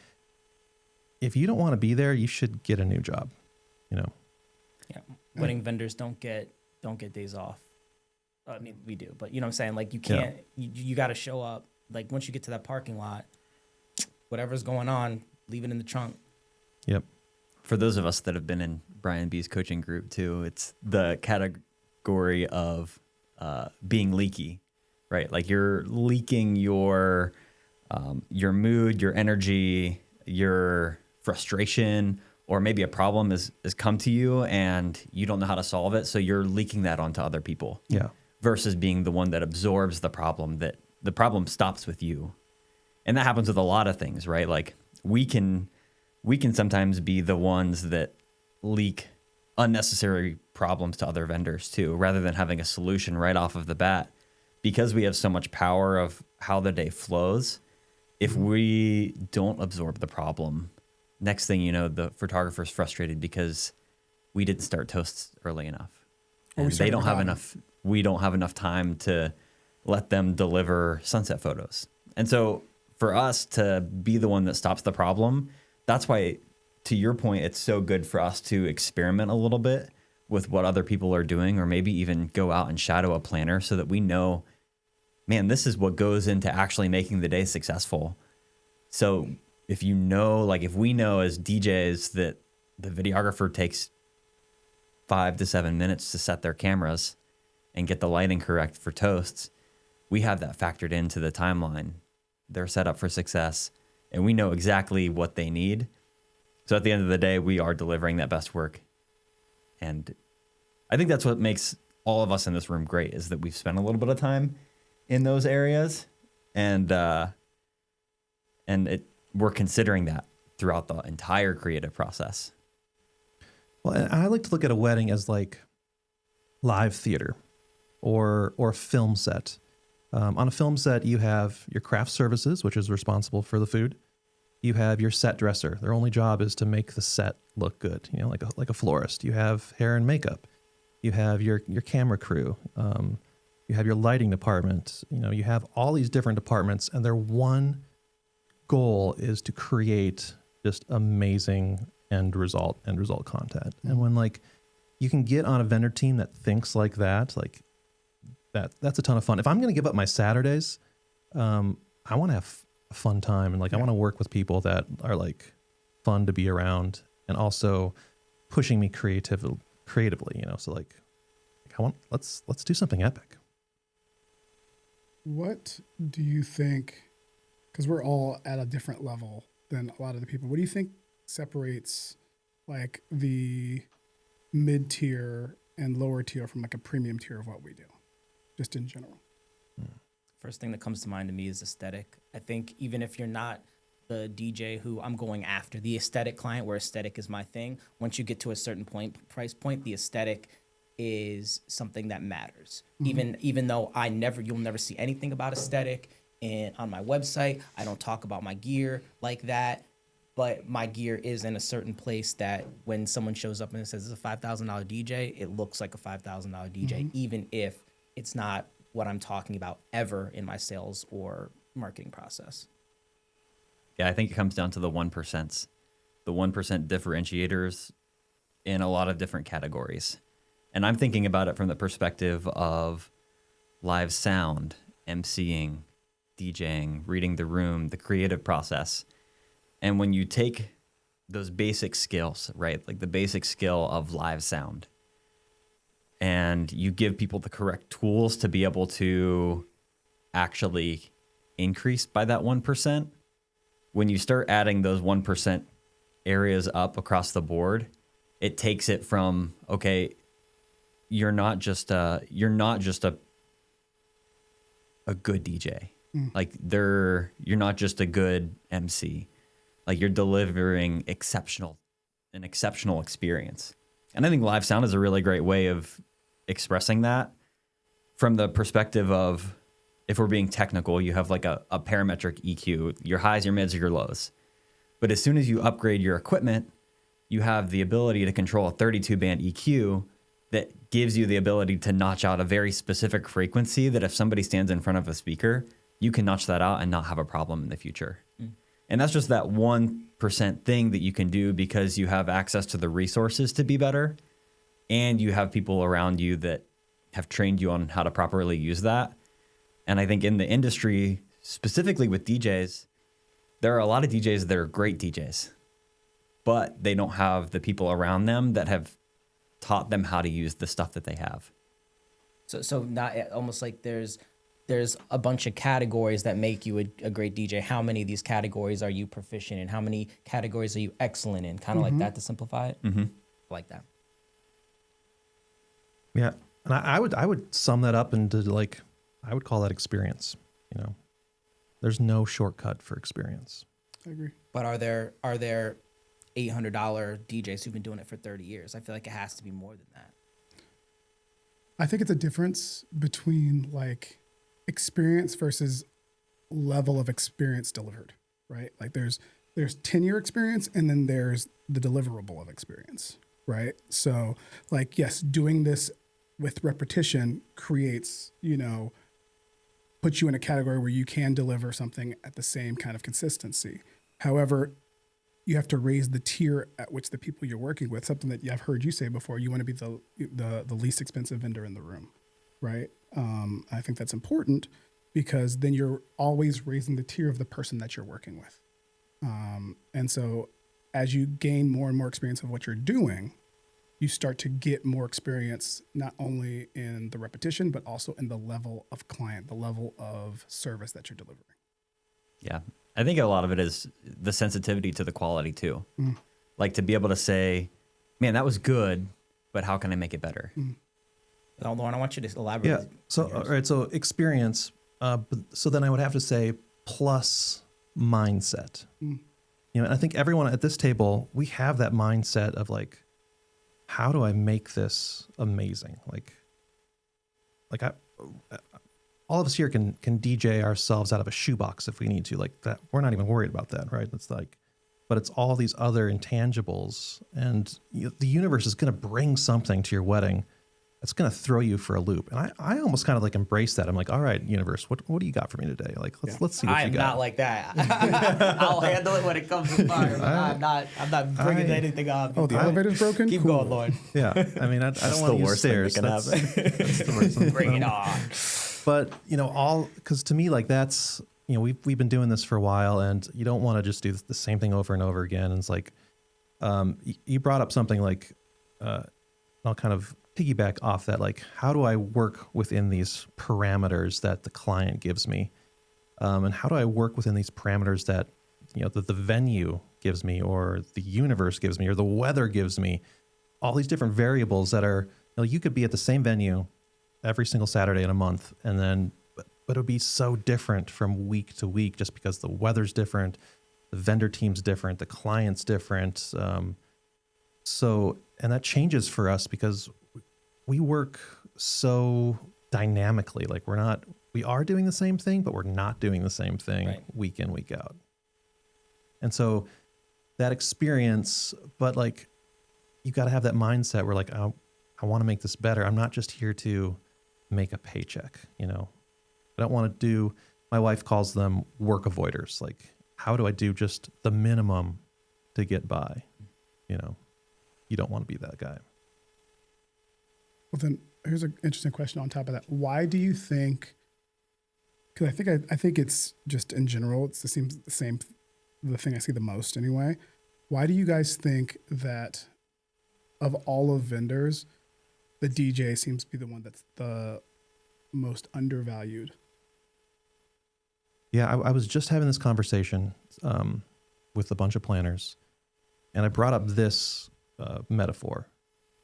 Speaker 4: if you don't want to be there, you should get a new job,
Speaker 3: Yeah. Wedding vendors don't get days off. I mean, we do, but you know what I'm saying? Like you can't, you got to show up. Like once you get to that parking lot, whatever's going on, leave it in the trunk.
Speaker 4: Yep.
Speaker 1: For those of us that have been in Brian B's coaching group too, it's the category of being leaky, right? Like you're leaking your mood, your energy, your frustration, or maybe a problem has come to you and you don't know how to solve it. So you're leaking that onto other people.
Speaker 4: Yeah.
Speaker 1: Versus being the one that absorbs the problem, that the problem stops with you. And that happens with a lot of things, right? Like we can sometimes be the ones that leak unnecessary problems to other vendors too, rather than having a solution right off of the bat. Because we have so much power of how the day flows, if we don't absorb the problem, next thing you know, the photographer's frustrated because we didn't start toasts early enough.
Speaker 2: Or we
Speaker 1: And they
Speaker 2: started
Speaker 1: don't have
Speaker 2: without
Speaker 1: enough, we don't have enough time to let them deliver sunset photos. And so for us to be the one that stops the problem, that's why, to your point, it's so good for us to experiment a little bit with what other people are doing, or maybe even go out and shadow a planner so that we know, man, this is what goes into actually making the day successful. So if you know, like if we know as DJs that the videographer takes 5 to 7 minutes to set their cameras and get the lighting correct for toasts, we have that factored into the timeline. They're set up for success, and we know exactly what they need. So at the end of the day, we are delivering that best work. And I think that's what makes all of us in this room great, is that we've spent a little bit of time in those areas, and we're considering that throughout the entire creative process.
Speaker 4: Well, and I like to look at a wedding as like live theater or film set. On a film set, you have your craft services, which is responsible for the food. You have your set dresser. Their only job is to make the set look good, you know, like a florist. You have hair and makeup. You have your camera crew. You have your lighting department. You know, you have all these different departments, and their one goal is to create just amazing end result content. And when like you can get on a vendor team that thinks like that, like that's a ton of fun. If I'm going to give up my Saturdays, I want to have a fun time, and like I want to work with people that are like fun to be around and also pushing me creatively, you know. So like let's do something epic.
Speaker 2: What do you think, because we're all at a different level than a lot of the people, what do you think separates like the mid-tier and lower tier from like a premium tier of what we do, just in general?
Speaker 3: First thing that comes to mind to me is aesthetic. I think even if you're not the DJ who I'm going after, the aesthetic client where aesthetic is my thing, once you get to a certain price point, the aesthetic is something that matters. Even though you'll never see anything about aesthetic on my website. I don't talk about my gear like that, but my gear is in a certain place that when someone shows up and says it's a $5,000 DJ, it looks like a $5,000 DJ, even if it's not what I'm talking about ever in my sales or marketing process.
Speaker 1: Yeah, I think it comes down to the 1%. The 1% differentiators in a lot of different categories. And I'm thinking about it from the perspective of live sound, emceeing, DJing, reading the room, the creative process. And when you take those basic skills, right, like the basic skill of live sound, and you give people the correct tools to be able to actually increase by that 1%, when you start adding those 1% areas up across the board, it takes it from, okay, you're not just a good DJ. Like you're not just a good MC. Like you're delivering an exceptional experience. And I think live sound is a really great way of expressing that from the perspective of, if we're being technical, you have like a parametric EQ, your highs, your mids, or your lows. But as soon as you upgrade your equipment, you have the ability to control a 32-band EQ that gives you the ability to notch out a very specific frequency that if somebody stands in front of a speaker, you can notch that out and not have a problem in the future. And that's just that 1% thing that you can do because you have access to the resources to be better, and you have people around you that have trained you on how to properly use that. And I think in the industry, specifically with DJs, there are a lot of DJs that are great DJs, but they don't have the people around them that have taught them how to use the stuff that they have.
Speaker 3: So not almost like there's a bunch of categories that make you a great DJ. How many of these categories are you proficient in? How many categories are you excellent in? Kind of like that, to simplify it. I like that.
Speaker 4: Yeah, and I would sum that up into like, I would call that experience. You know, there's no shortcut for experience.
Speaker 2: I agree.
Speaker 3: But are there $800 DJs who've been doing it for 30 years? I feel like it has to be more than that.
Speaker 2: I think it's a difference between like experience versus level of experience delivered, right? Like there's there's tenure experience and then there's the deliverable of experience, right? So like, yes, doing this with repetition creates, puts you in a category where you can deliver something at the same kind of consistency. However, you have to raise the tier at which the people you're working with, something that I've heard you say before, you want to be the least expensive vendor in the room, right? I think that's important because then you're always raising the tier of the person that you're working with. And so as you gain more and more experience of what you're doing, you start to get more experience, not only in the repetition, but also in the level of client, the level of service that you're delivering.
Speaker 1: Yeah. I think a lot of it is the sensitivity to the quality too. Like to be able to say, man, that was good, but how can I make it better?
Speaker 3: Well, Loren, I want you to elaborate.
Speaker 4: Yeah. So, all right. So experience. So then I would have to say plus mindset. And I think everyone at this table, we have that mindset of like, how do I make this amazing? All of us here can DJ ourselves out of a shoebox if we need to. Like that, we're not even worried about that, right? It's like, but it's all these other intangibles, and the universe is going to bring something to your wedding that's going to throw you for a loop. And I almost kind of like embrace that. I'm like, all right, universe, what do you got for me today? Like, let's see what
Speaker 3: I
Speaker 4: you
Speaker 3: am
Speaker 4: got.
Speaker 3: not like that. I'll handle it when it comes to fire. But I'm not bringing anything up.
Speaker 2: Oh, the elevator's broken?
Speaker 3: Keep
Speaker 2: Cool.
Speaker 3: going, Loren.
Speaker 4: Yeah, I mean, I don't want to use stairs. That's the worst thing.
Speaker 3: Bring it on.
Speaker 4: But because to me, like that's we've been doing this for a while, and you don't want to just do the same thing over and over again. And it's like you brought up something like I'll kind of piggyback off that. Like, how do I work within these parameters that the client gives me, and how do I work within these parameters that that the venue gives me, or the universe gives me, or the weather gives me? All these different variables that are you could be at the same venue every single Saturday in a month, and then but it would be so different from week to week just because the weather's different, the vendor team's different, the client's different. And that changes for us because we work so dynamically. Like we are doing the same thing, but we're not doing the same thing week in, week out. And so that experience, but like you got to have that mindset where like, I want to make this better. I'm not just here to make a paycheck. I don't want to do, my wife calls them work avoiders. Like, how do I do just the minimum to get by? You don't want to be that guy.
Speaker 2: Well, then here's an interesting question on top of that. Why do you think, because I think it's just in general, it seems the same, the thing I see the most anyway. Why do you guys think that of all of vendors, the DJ seems to be the one that's the most undervalued?
Speaker 4: Yeah, I was just having this conversation with a bunch of planners, and I brought up this metaphor.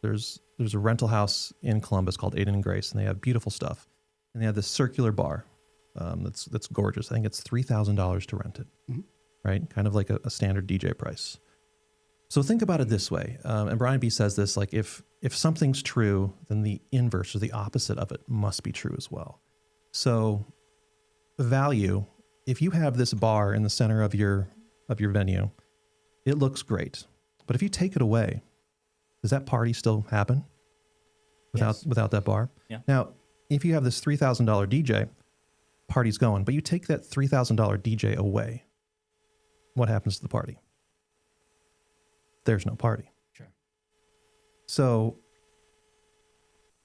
Speaker 4: There's a rental house in Columbus called Aiden and Grace, and they have beautiful stuff. And they have this circular bar that's gorgeous. I think it's $3,000 to rent it, right? Kind of like a standard DJ price. So think about it this way, and Brian B says this, like if something's true, then the inverse or the opposite of it must be true as well. So value, if you have this bar in the center of your venue, it looks great. But if you take it away, does that party still happen without that bar?
Speaker 3: Yeah.
Speaker 4: Now, if you have this $3,000 DJ, party's going, but you take that $3,000 DJ away, what happens to the party? There's no party.
Speaker 3: Sure.
Speaker 4: So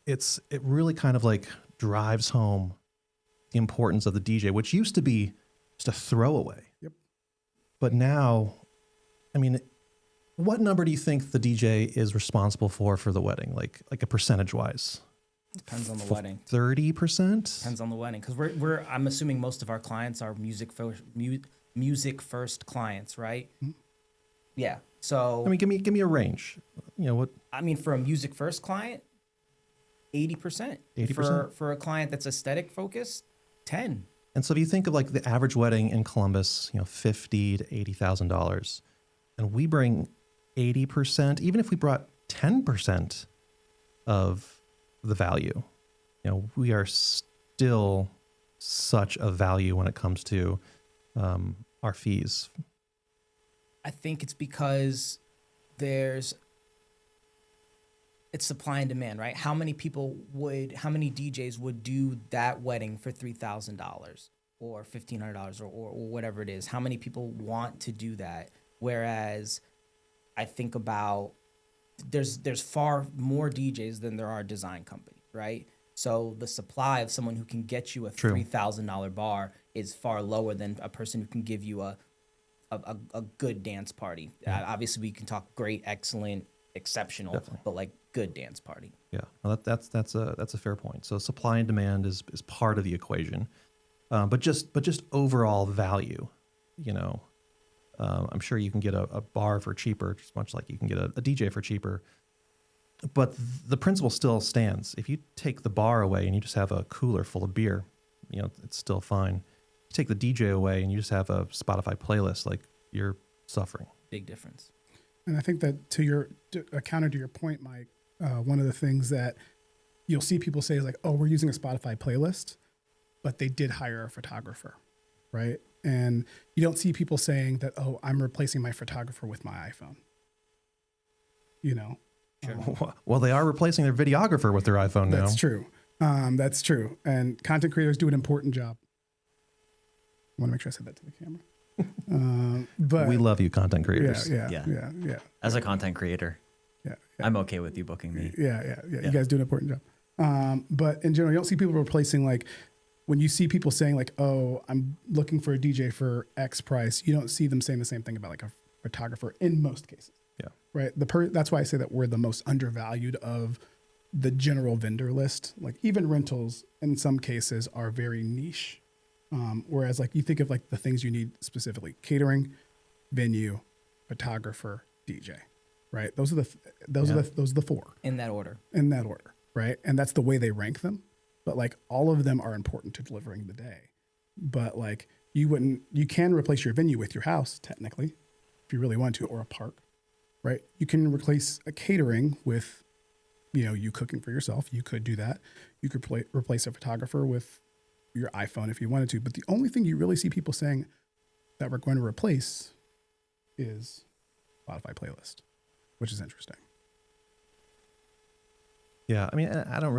Speaker 4: it really kind of like drives home the importance of the DJ, which used to be just a throwaway.
Speaker 2: Yep.
Speaker 4: But now, I mean, what number do you think the DJ is responsible for the wedding? Like a percentage wise?
Speaker 3: Depends on the wedding.
Speaker 4: 30%?
Speaker 3: Depends on the wedding, because I'm assuming most of our clients are music first clients, right? Mm-hmm. Yeah. So
Speaker 4: I mean, give me a range. What?
Speaker 3: I mean, for a music first client, 80%.
Speaker 4: 80%?
Speaker 3: For a client that's aesthetic focused, 10.
Speaker 4: And so if you think of like the average wedding in Columbus, $50,000 to $80,000, and we bring 80%, even if we brought 10% of the value, we are still such a value when it comes to our fees.
Speaker 3: I think it's because it's supply and demand, right? How many DJs would do that wedding for $3,000 or $1,500 or whatever it is? How many people want to do that? Whereas I think about there's far more DJs than there are design companies, right? So the supply of someone who can get you a $3,000 bar is far lower than a person who can give you a good dance party. Obviously, we can talk great, excellent, exceptional, definitely, but like good dance party.
Speaker 4: Yeah, well, that's a fair point. So supply and demand is part of the equation, but just overall value, you know, I'm sure you can get a bar for cheaper, just much like you can get a DJ for cheaper. But the principle still stands. If you take the bar away and you just have a cooler full of beer, you know, it's still fine. You take the DJ away and you just have a Spotify playlist, like, you're suffering.
Speaker 3: Big difference.
Speaker 2: And I think that a counter to your point, Mike, one of the things that you'll see people say is like, oh, we're using a Spotify playlist, but they did hire a photographer, right? And you don't see people saying that, oh, I'm replacing my photographer with my iPhone. You know?
Speaker 3: Sure.
Speaker 4: Well, they are replacing their videographer with their iPhone now.
Speaker 2: That's true. That's true. And content creators do an important job. I want to make sure I said that to the camera. But
Speaker 4: we love you, content creators.
Speaker 2: Yeah.
Speaker 1: As a content creator,
Speaker 2: yeah.
Speaker 1: I'm okay with you booking me.
Speaker 2: Yeah. You guys do an important job. But in general, you don't see people replacing, like, when you see people saying like, oh, I'm looking for a DJ for X price, you don't see them saying the same thing about like a photographer in most cases.
Speaker 4: Yeah.
Speaker 2: Right. That's why I say that we're the most undervalued of the general vendor list. Like, even rentals in some cases are very niche. Whereas like you think of like the things you need specifically: catering, venue, photographer, DJ. Right. Those are the four.
Speaker 3: In that order.
Speaker 2: Right. And that's the way they rank them. But like all of them are important to delivering the day. But like you can replace your venue with your house, technically, if you really want to, or a park. Right. You can replace a catering with, you know, you cooking for yourself. You could do that. You could replace a photographer with your iPhone if you wanted to. But the only thing you really see people saying that we're going to replace is Spotify playlist, which is interesting.
Speaker 4: Yeah. I mean, I don't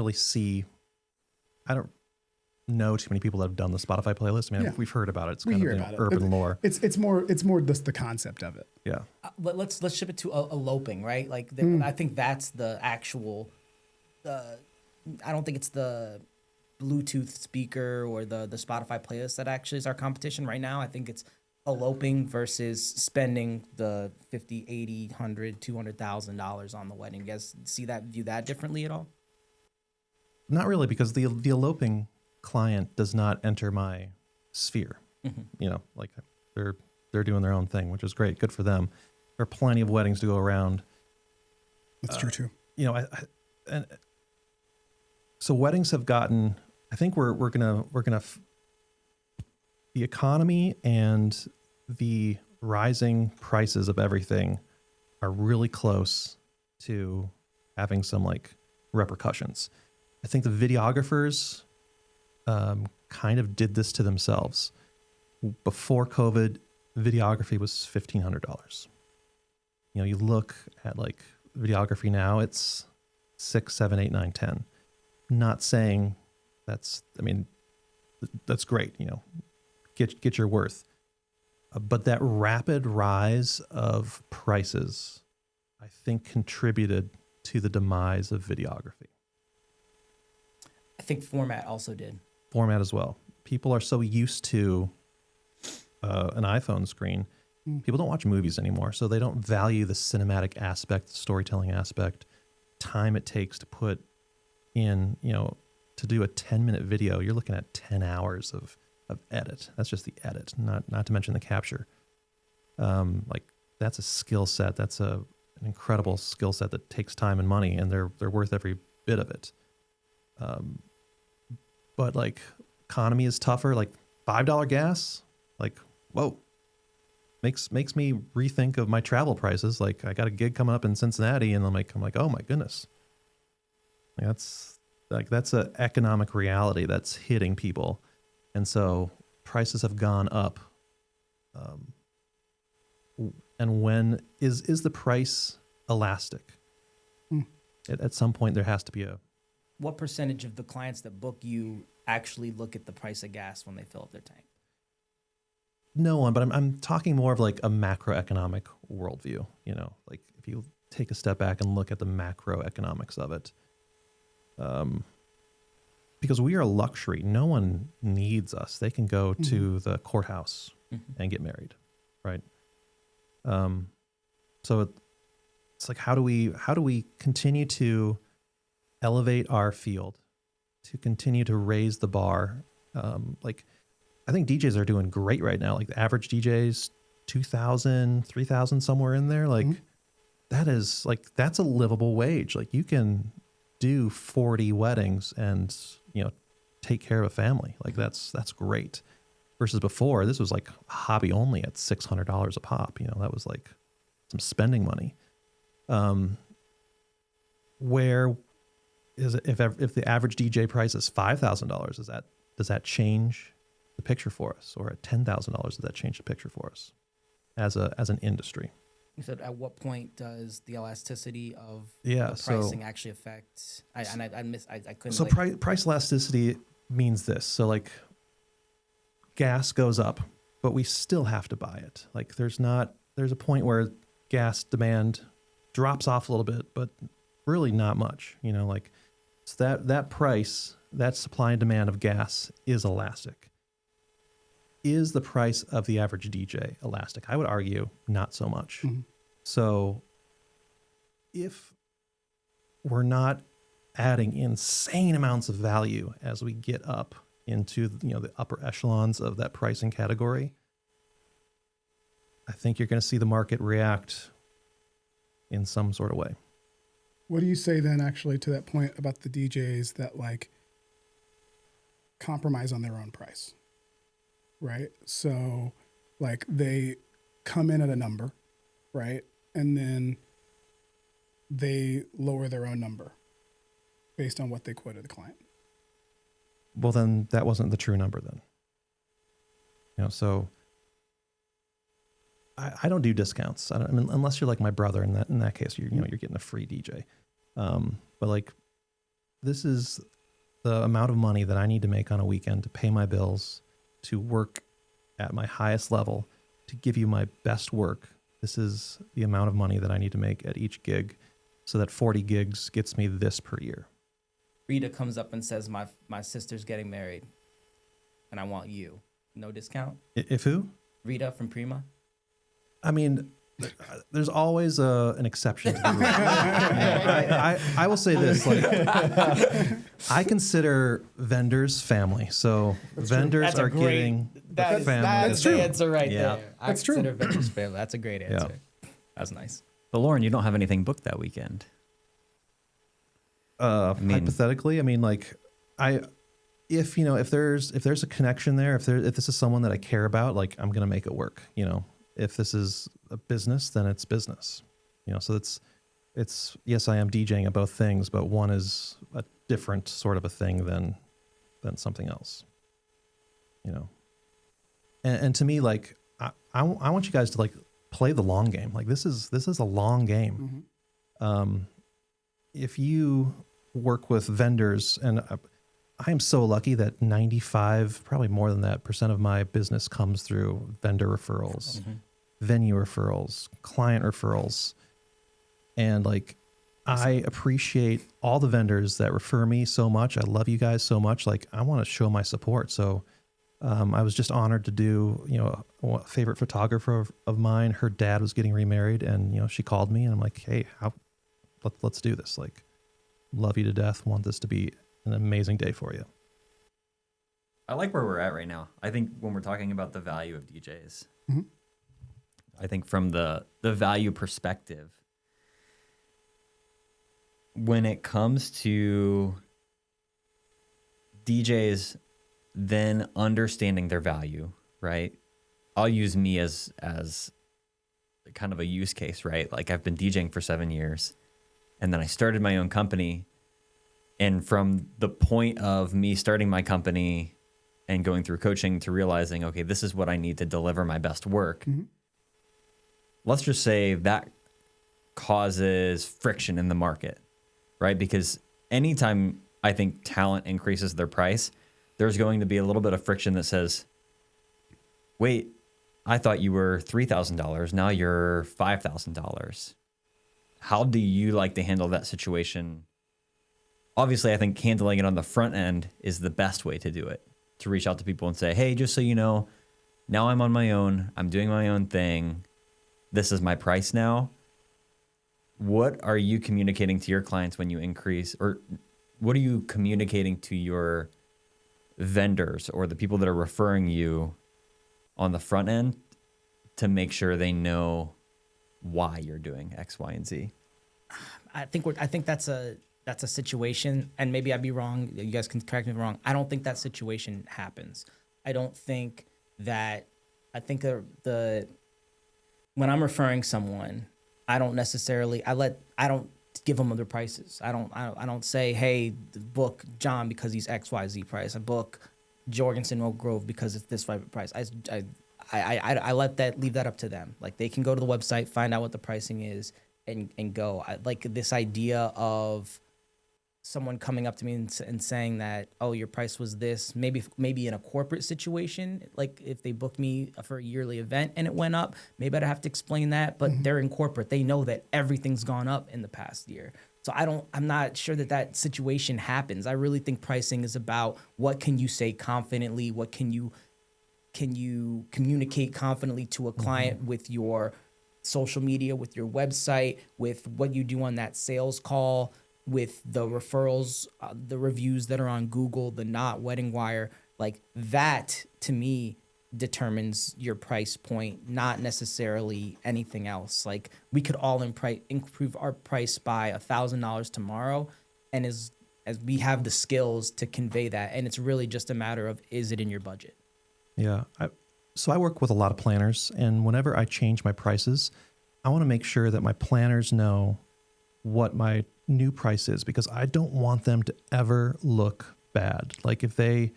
Speaker 4: know too many people that have done the Spotify playlist. I mean, we've heard about it. It's kind of urban lore.
Speaker 2: It's more just the concept of it.
Speaker 4: Yeah.
Speaker 3: Let's ship it to eloping, right? Like I think that's the actual. I don't think it's the Bluetooth speaker or the Spotify playlist that actually is our competition right now. I think it's eloping versus spending the $50, $80, $100, $200,000 on the wedding. You guys view that differently at all?
Speaker 4: Not really, because the eloping client does not enter my sphere.
Speaker 3: Mm-hmm.
Speaker 4: You know, like they're doing their own thing, which is great. Good for them. There are plenty of weddings to go around.
Speaker 2: That's true too.
Speaker 4: You know, so weddings have gotten. I think we're gonna the economy and the rising prices of everything are really close to having some like repercussions. I think the videographers kind of did this to themselves. Before COVID, videography was $1,500. You know, you look at like videography now, it's 6, 7, 8, 9, 10. Not saying that's great, you know, get your worth. But that rapid rise of prices, I think, contributed to the demise of videography.
Speaker 3: I think format also did.
Speaker 4: Format as well. People are so used to an iPhone screen. People don't watch movies anymore, so they don't value the cinematic aspect, the storytelling aspect, time it takes to put in, you know, to do a 10-minute video. You're looking at 10 hours of edit. That's just the edit, not to mention the capture. Like, that's a skill set. That's an incredible skill set that takes time and money, and they're worth every bit of it. But like, economy is tougher. Like $5 gas, like, whoa, makes me rethink of my travel prices. Like, I got a gig coming up in Cincinnati, and I'm like, oh my goodness, that's an economic reality that's hitting people, and so prices have gone up. And when is the price elastic? At some point, there has to be a.
Speaker 3: What percentage of the clients that book you actually look at the price of gas when they fill up their tank?
Speaker 4: No one, but I'm talking more of like a macroeconomic worldview. You know, like if you take a step back and look at the macroeconomics of it, because we are a luxury. No one needs us. They can go to the courthouse and get married, right? So it's like how do we continue to elevate our field, to continue to raise the bar? Like I think DJs are doing great right now. Like the average DJ's 2,000, 3,000, somewhere in there. Like that is like, that's a livable wage. Like you can do 40 weddings and, you know, take care of a family. Like that's great. Versus before, this was like hobby only at $600 a pop. You know, that was like some spending money. Where is it, if the average DJ price is $5,000, does that change the picture for us? Or at $10,000, does that change the picture for us as an industry?
Speaker 3: You said at what point does the elasticity of
Speaker 4: Yeah,
Speaker 3: the pricing actually affect? I couldn't.
Speaker 4: So price elasticity means this. So like gas goes up, but we still have to buy it. Like there's a point where gas demand drops off a little bit, but really not much. You know, like so that price, that supply and demand of gas is elastic. Is the price of the average DJ elastic? I would argue not so much. So if we're not adding insane amounts of value as we get up into, you know, the upper echelons of that pricing category, I think you're going to see the market react in some sort of way.
Speaker 2: What do you say then actually to that point about the DJs that like compromise on their own price? Right? So like they come in at a number, right? And then they lower their own number based on what they quoted the client.
Speaker 4: Well, then that wasn't the true number then. You know, so I don't do discounts. I mean, unless you're like my brother. In that case, you're getting a free DJ. But like, this is the amount of money that I need to make on a weekend to pay my bills, to work at my highest level, to give you my best work. This is the amount of money that I need to make at each gig, so that 40 gigs gets me this per year.
Speaker 3: Rita comes up and says, my sister's getting married, and I want you. No discount?
Speaker 4: If who?
Speaker 3: Rita from Prima.
Speaker 4: I mean, there's always an exception to the rule. I will say this: like, I consider vendors family. So vendors are getting the family.
Speaker 3: That's the answer right there.
Speaker 2: That's true.
Speaker 3: I consider vendors family. That's a great answer.
Speaker 4: Yeah.
Speaker 3: That's nice.
Speaker 1: But Loren, you don't have anything booked that weekend.
Speaker 4: Hypothetically, I mean, like, if there's a connection there, if this is someone that I care about, like, I'm gonna make it work. You know, if this is a business, then it's business. You know, so it's yes, I am DJing at both things, but one is a different sort of a thing than something else. You know, and to me, like, I want you guys to like play the long game. Like this is a long game. If you work with vendors, and I am so lucky that 95, probably more than that, % of my business comes through vendor referrals, venue referrals, client referrals. And like, I appreciate all the vendors that refer me so much. I love you guys so much. Like, I want to show my support. So I was just honored to do, you know, a favorite photographer of mine, her dad was getting remarried, and, you know, she called me and I'm like, hey, let's do this. Like, love you to death. Want this to be an amazing day for you.
Speaker 1: I like where we're at right now. I think when we're talking about the value of DJs, I think from the value perspective, when it comes to DJs then understanding their value, right? I'll use me as kind of a use case, right? Like, I've been DJing for 7 years, and then I started my own company. And from the point of me starting my company and going through coaching to realizing, okay, this is what I need to deliver my best work. let's just say that causes friction in the market, right? Because anytime I think talent increases their price, there's going to be a little bit of friction that says, wait, I thought you were $3,000. Now you're $5,000. How do you like to handle that situation? Obviously, I think handling it on the front end is the best way to do it, to reach out to people and say, hey, just so you know, now I'm on my own. I'm doing my own thing. This is my price now. What are you communicating to your clients when you increase, or what are you communicating to your vendors or the people that are referring you on the front end to make sure they know why you're doing X, Y, and Z?
Speaker 3: I think that's a situation, and maybe I'd be wrong. You guys can correct me if I'm wrong. I don't think that situation happens. I don't think that. I think the when I'm referring someone, I don't give them other prices. I don't say, hey, book John because he's XYZ price. I book Jorgensen Oak Grove because it's this price. I leave that up to them. Like, they can go to the website, find out what the pricing is, and go. I like this idea of someone coming up to me and saying that, oh, your price was this, maybe in a corporate situation, like if they booked me for a yearly event and it went up, maybe I'd have to explain that, but they're in corporate. They know that everything's gone up in the past year. So I'm not sure that situation happens. I really think pricing is about what can you say confidently, what can you communicate confidently to a client with your social media, with your website, with what you do on that sales call, with the referrals, the reviews that are on Google, the Knot, Wedding Wire. Like, that to me determines your price point, not necessarily anything else. Like, we could all improve our price by $1,000 tomorrow, and as we have the skills to convey that, and it's really just a matter of, is it in your budget?
Speaker 4: Yeah. So I work with a lot of planners, and whenever I change my prices, I want to make sure that my planners know what my new price is, because I don't want them to ever look bad. Like, if they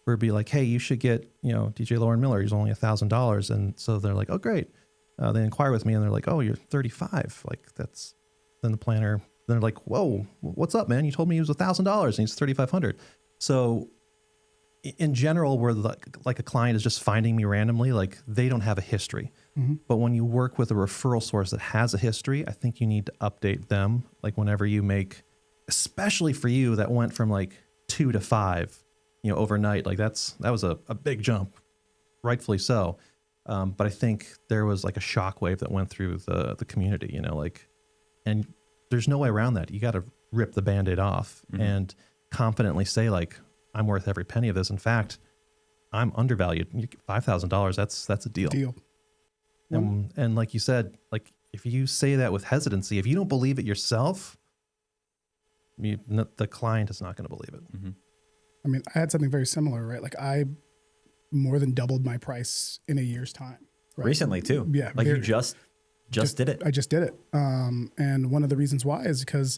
Speaker 4: were to be like, hey, you should get, DJ Loren Miller, he's only $1,000. And so they're like, oh, great. They inquire with me and they're like, oh, you're 35. Like, then the planner, they're like, whoa, what's up, man? You told me he was $1,000 and he's 3,500. So in general, where like a client is just finding me randomly, like, they don't have a history. But when you work with a referral source that has a history, I think you need to update them. Like, whenever you make, especially for you that went from like 2 to 5, overnight, like that was a big jump, rightfully so. But I think there was like a shockwave that went through the community, and there's no way around that. You got to rip the Band-Aid off and confidently say, like, I'm worth every penny of this. In fact, I'm undervalued. $5,000, that's a deal. And like you said, like, if you say that with hesitancy, if you don't believe it yourself, the client is not going to believe it.
Speaker 2: I mean, I had something very similar, right? Like, I more than doubled my price in a year's time. Right?
Speaker 1: Recently too.
Speaker 2: Yeah.
Speaker 1: Like, you just did it.
Speaker 2: I just did it. And one of the reasons why is because,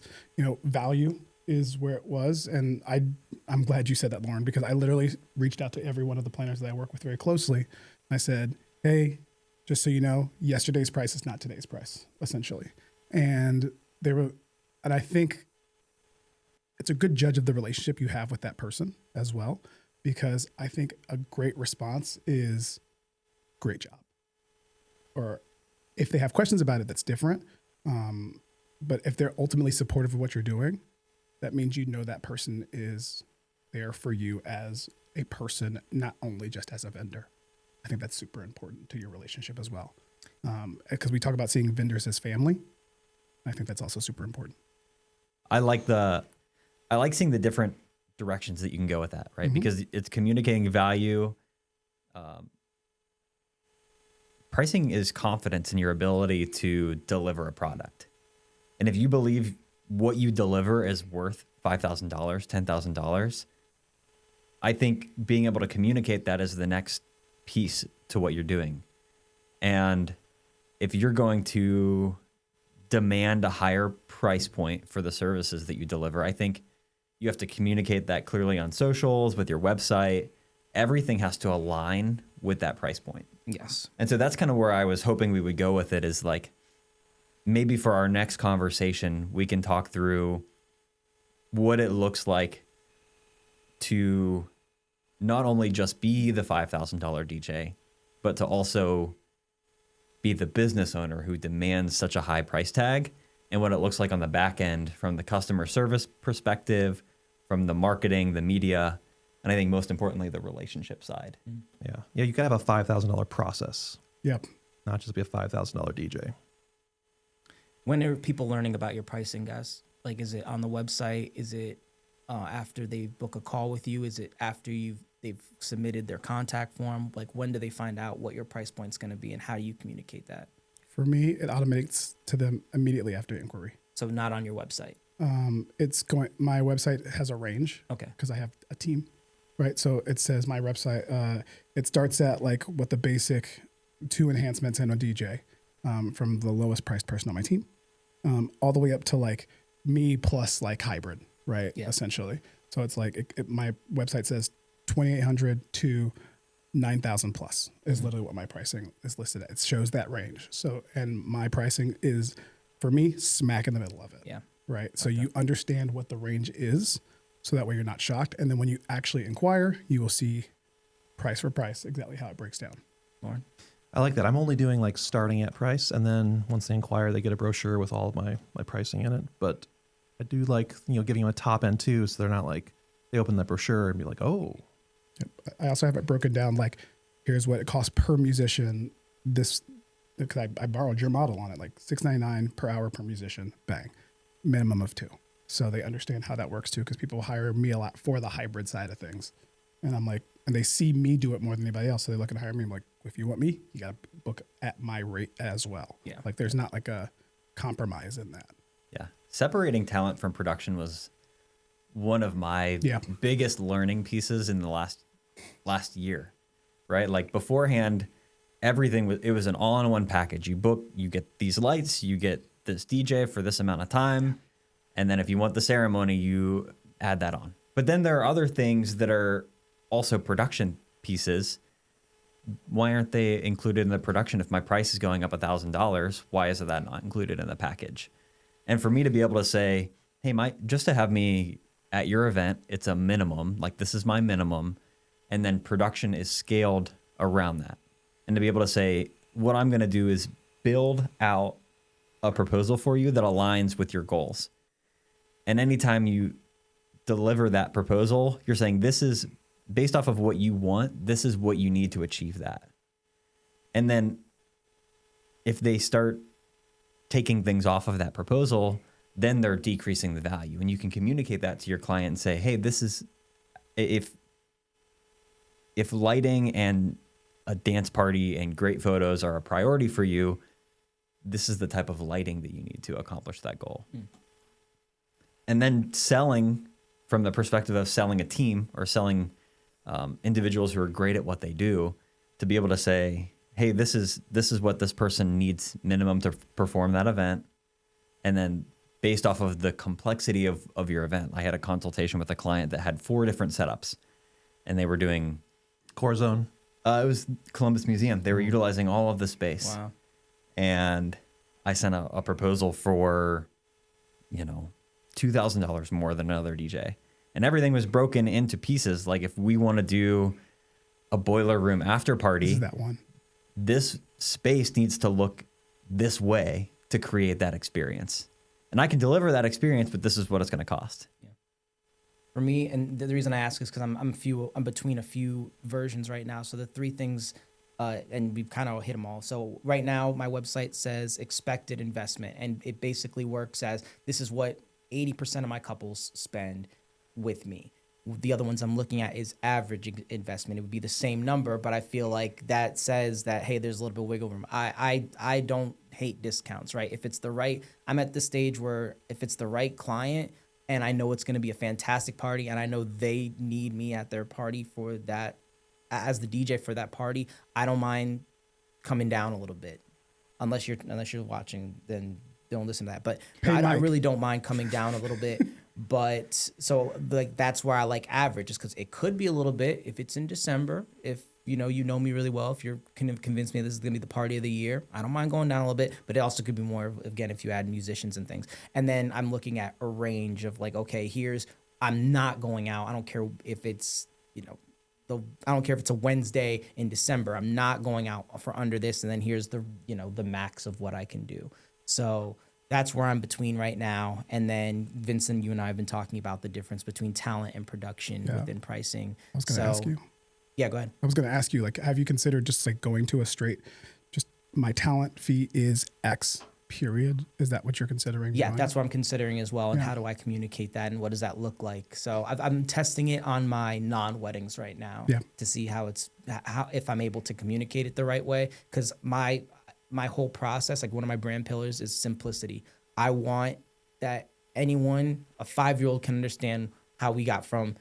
Speaker 2: value is where it was. And I'm glad you said that, Loren, because I literally reached out to every one of the planners that I work with very closely. And I said, hey, just so you know, yesterday's price is not today's price, essentially. And I think it's a good judge of the relationship you have with that person as well, because I think a great response is great job. Or if they have questions about it, that's different. But if they're ultimately supportive of what you're doing, that means that person is there for you as a person, not only just as a vendor. I think that's super important to your relationship as well. Because we talk about seeing vendors as family. I think that's also super important.
Speaker 1: I like seeing the different directions that you can go with that, right? Because it's communicating value. Pricing is confidence in your ability to deliver a product. And if you believe what you deliver is worth $5,000, $10,000, I think being able to communicate that is the next piece to what you're doing. And if you're going to demand a higher price point for the services that you deliver, I think you have to communicate that clearly on socials, with your website. Everything has to align with that price point.
Speaker 3: Yes.
Speaker 1: And so that's kind of where I was hoping we would go with it, is like, maybe for our next conversation, we can talk through what it looks like to not only just be the $5,000 DJ, but to also be the business owner who demands such a high price tag, and what it looks like on the back end from the customer service perspective, from the marketing, the media, and I think most importantly, the relationship side.
Speaker 4: Yeah. Yeah. You got to have a $5,000 process,
Speaker 2: Yep.
Speaker 4: not just be a $5,000 DJ.
Speaker 3: When are people learning about your pricing, guys? Like, is it on the website? Is it after they book a call with you? Is it after they've submitted their contact form? Like, when do they find out what your price point's going to be, and how do you communicate that?
Speaker 2: For me, it automates to them immediately after inquiry.
Speaker 3: So not on your website.
Speaker 2: My website has a range.
Speaker 3: Okay.
Speaker 2: Because I have a team, right? So it says my website, it starts at like what the basic 2 enhancements and a DJ, from the lowest priced person on my team, all the way up to like me plus like hybrid, right?
Speaker 3: Yeah.
Speaker 2: Essentially. So it's like, my website says 2,800 to 9,000 plus is literally what my pricing is listed at. It shows that range. So, and my pricing is, for me, smack in the middle of it.
Speaker 3: Yeah.
Speaker 2: Right. So you understand what the range is, so that way you're not shocked. And then when you actually inquire, you will see price for price, exactly how it breaks down.
Speaker 3: Loren?
Speaker 4: I like that. I'm only doing like starting at price, and then once they inquire, they get a brochure with all of my pricing in it. But I do like, giving them a top end too, so they're not like, they open the brochure and be like, oh.
Speaker 2: Yep. I also have it broken down, like, here's what it costs per musician. This, because I borrowed your model on it, like $6.99 per hour per musician, bang, minimum of 2. So they understand how that works too, because people hire me a lot for the hybrid side of things. And I'm like, and they see me do it more than anybody else. So they look and hire me. I'm like, if you want me, you got to book at my rate as well.
Speaker 3: Yeah.
Speaker 2: Like, there's not like a compromise in that.
Speaker 1: Yeah. Separating talent from production was one of my biggest learning pieces in the last year, right? Like, beforehand, everything it was an all-in-one package. You book, you get these lights, you get this DJ for this amount of time, and then if you want the ceremony, you add that on. But then there are other things that are also production pieces. Why aren't they included in the production? If my price is going up $1,000, why is that not included in the package? And for me to be able to say, hey, just to have me at your event, it's a minimum, like this is my minimum, and then production is scaled around that. And to be able to say, what I'm going to do is build out a proposal for you that aligns with your goals. And anytime you deliver that proposal, you're saying, this is based off of what you want, this is what you need to achieve that. And then if they start taking things off of that proposal, then they're decreasing the value. And you can communicate that to your client and say, hey, this is, if lighting and a dance party and great photos are a priority for you, this is the type of lighting that you need to accomplish that goal. And then selling from the perspective of selling a team or selling individuals who are great at what they do, to be able to say, hey, this is what this person needs minimum to perform that event. And then based off of the complexity of your event, I had a consultation with a client that had 4 different setups, and they were doing
Speaker 4: Core Zone.
Speaker 1: It was Columbus Museum. They were utilizing all of the space.
Speaker 3: Wow.
Speaker 1: And I sent a proposal for, $2,000 more than another DJ. And everything was broken into pieces. Like, if we want to do a boiler room after party,
Speaker 2: This is that one.
Speaker 1: this space needs to look this way to create that experience. And I can deliver that experience, but this is what it's going to cost.
Speaker 3: For me, and the reason I ask is because I'm between a few versions right now. So the 3 things, and we've kind of hit them all. So right now, my website says expected investment, and it basically works as, this is what 80% of my couples spend with me. The other ones I'm looking at is average investment. It would be the same number, but I feel like that says that, hey, there's a little bit of wiggle room. I don't hate discounts, right? If it's the right, I'm at the stage where if it's the right client and I know it's going to be a fantastic party and I know they need me at their party for that, as the DJ for that party, I don't mind coming down a little bit. Unless you're watching, then don't listen to that. But I really don't mind coming down a little bit. But so, like, that's where I like average, is because it could be a little bit if it's in December. If you know me really well, if you're kind of convinced me this is gonna be the party of the year, I don't mind going down a little bit, but it also could be more again if you add musicians and things. And then I'm looking at a range of like, okay, I'm not going out. I don't care if it's, I don't care if it's a Wednesday in December. I'm not going out for under this. And then here's the max of what I can do. So that's where I'm between right now. And then Vincent, you and I have been talking about the difference between talent and production within pricing.
Speaker 2: I was going to ask you.
Speaker 3: Yeah, go ahead.
Speaker 2: I was going to ask you, like, have you considered just like going to a straight, just my talent fee is X period? Is that what you're considering?
Speaker 3: Yeah, that's what I'm considering as well. And how do I communicate that? And what does that look like? So I'm testing it on my non-weddings right now to see how if I'm able to communicate it the right way. Because my whole process, like one of my brand pillars is simplicity. I want that a 5-year-old can understand how we got from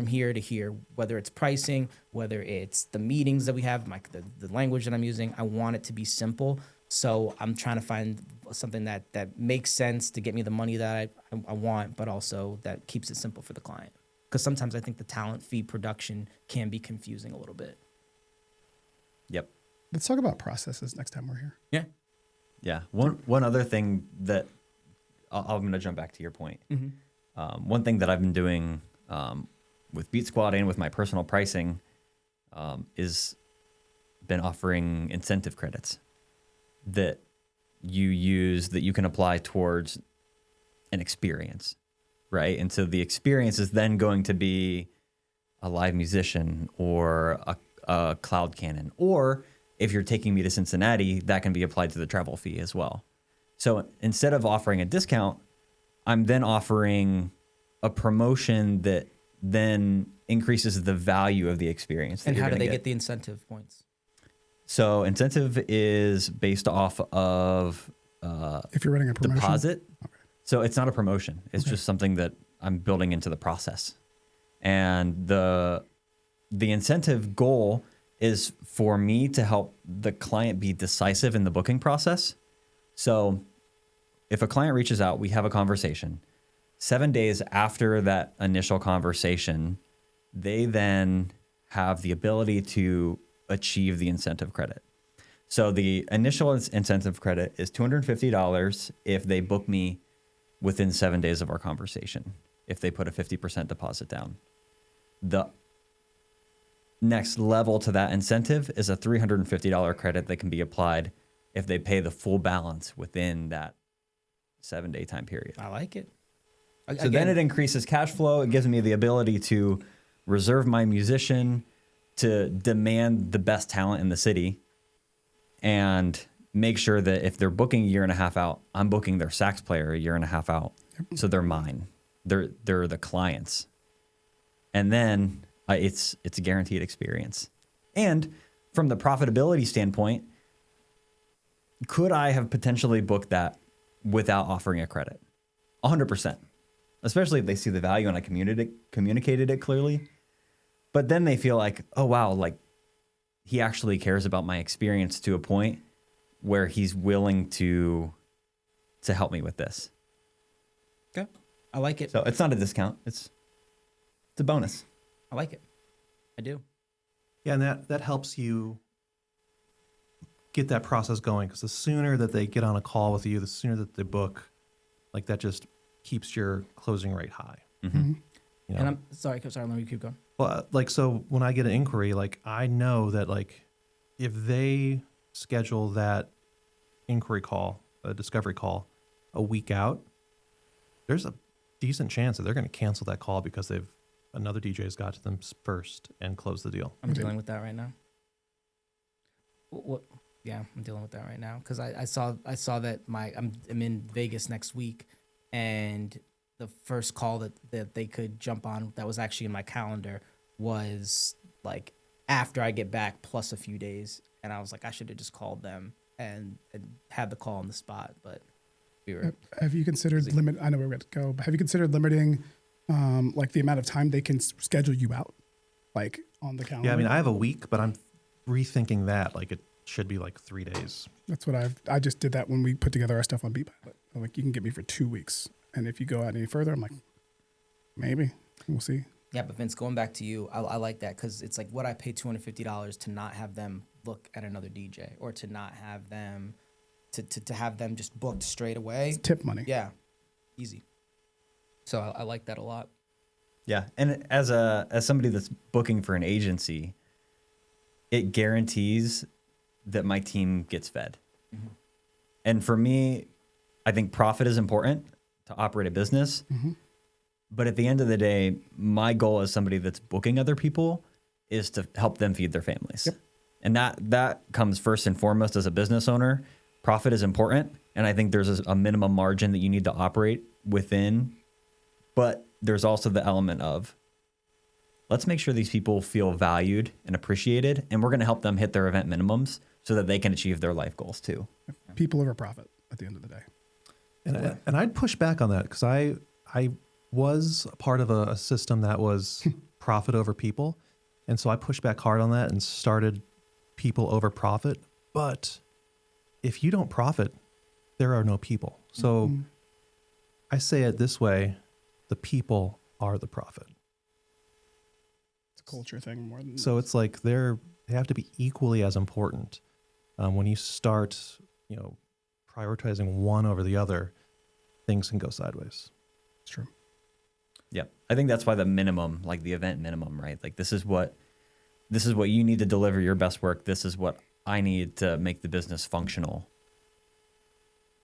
Speaker 3: here to here, whether it's pricing, whether it's the meetings that we have, like the language that I'm using. I want it to be simple. So I'm trying to find something that makes sense to get me the money that I want, but also that keeps it simple for the client. Because sometimes I think the talent fee production can be confusing a little bit.
Speaker 1: Yep.
Speaker 2: Let's talk about processes next time we're here.
Speaker 3: Yeah.
Speaker 1: Yeah. One other thing that I'm going to jump back to your point. Mm-hmm. One thing that I've been doing with Beat Squad and with my personal pricing is been offering incentive credits that you can apply towards an experience, right? And so the experience is then going to be a live musician or a cloud cannon, or if you're taking me to Cincinnati, that can be applied to the travel fee as well. So instead of offering a discount, I'm then offering a promotion that then increases the value of the experience.
Speaker 3: And how do they get the incentive points?
Speaker 1: So incentive is based off of
Speaker 2: if you're running a promotion
Speaker 1: deposit. Okay. So it's not a promotion. It's just something that I'm building into the process. And the incentive goal is for me to help the client be decisive in the booking process. So if a client reaches out, we have a conversation. 7 days after that initial conversation, they then have the ability to achieve the incentive credit. So the initial incentive credit is $250 if they book me within 7 days of our conversation, if they put a 50% deposit down. The next level to that incentive is a $350 credit that can be applied if they pay the full balance within that 7-day time period.
Speaker 3: I like it.
Speaker 1: So then it increases cash flow. It gives me the ability to reserve my musician, to demand the best talent in the city, and make sure that if they're booking a year and a half out, I'm booking their sax player a year and a half out. Yep. So they're mine. They're the clients. And then it's a guaranteed experience. And from the profitability standpoint, could I have potentially booked that without offering a credit? 100%. Especially if they see the value and I communicated it clearly. But then they feel like, oh, wow, like he actually cares about my experience to a point where he's willing to help me with this.
Speaker 3: Okay. I like it.
Speaker 1: So it's not a discount. It's a bonus.
Speaker 3: I like it. I do.
Speaker 4: Yeah, and that helps you get that process going, because the sooner that they get on a call with you, the sooner that they book, like that just keeps your closing rate high.
Speaker 1: Mm-hmm.
Speaker 3: You know? And I'm sorry, let me keep going.
Speaker 4: Well, like, so when I get an inquiry, like I know that like if they schedule that inquiry call, a discovery call, a week out, there's a decent chance that they're going to cancel that call because another DJ's got to them first and close the deal.
Speaker 3: I'm dealing with that right now. What? Yeah, I'm dealing with that right now because I saw that I'm in Vegas next week, and the first call that they could jump on that was actually in my calendar was like after I get back plus a few days, and I was like, I should have just called them and had the call on the spot, but we were.
Speaker 2: Have you considered I know where we're going to go, but have you considered limiting like the amount of time they can schedule you out, like on the calendar?
Speaker 4: Yeah, I mean, I have a week, but I'm rethinking that. Like it should be like 3 days.
Speaker 2: That's what I just did that when we put together our stuff on Beatpilot. Like, you can get me for 2 weeks. And if you go out any further, I'm like, maybe. We'll see.
Speaker 3: Yeah, but Vince, going back to you, I like that because it's like, what I pay $250 to not have them look at another DJ or to not have them, to have them just booked straight away.
Speaker 2: It's tip money.
Speaker 3: Yeah, easy. So I like that a lot.
Speaker 1: Yeah, and as somebody that's booking for an agency, it guarantees that my team gets fed.
Speaker 3: Mm-hmm.
Speaker 1: And for me, I think profit is important to operate a business.
Speaker 2: Mm-hmm.
Speaker 1: But at the end of the day, my goal as somebody that's booking other people is to help them feed their families.
Speaker 2: Yep.
Speaker 1: And that comes first and foremost as a business owner. Profit is important. And I think there's a minimum margin that you need to operate within. But there's also the element of, let's make sure these people feel valued and appreciated. And we're going to help them hit their event minimums so that they can achieve their life goals too.
Speaker 2: People over profit at the end of the day.
Speaker 4: And I'd push back on that because I was a part of a system that was profit over people. And so I pushed back hard on that and started people over profit. But if you don't profit, there are no people. So I say it this way, the people are the profit.
Speaker 2: It's a culture thing more than
Speaker 4: So it's like they have to be equally as important. When you start, prioritizing one over the other, things can go sideways.
Speaker 2: it's true.
Speaker 1: Yeah. I think that's why the minimum, like the event minimum, right? Like this is what you need to deliver your best work. This is what I need to make the business functional.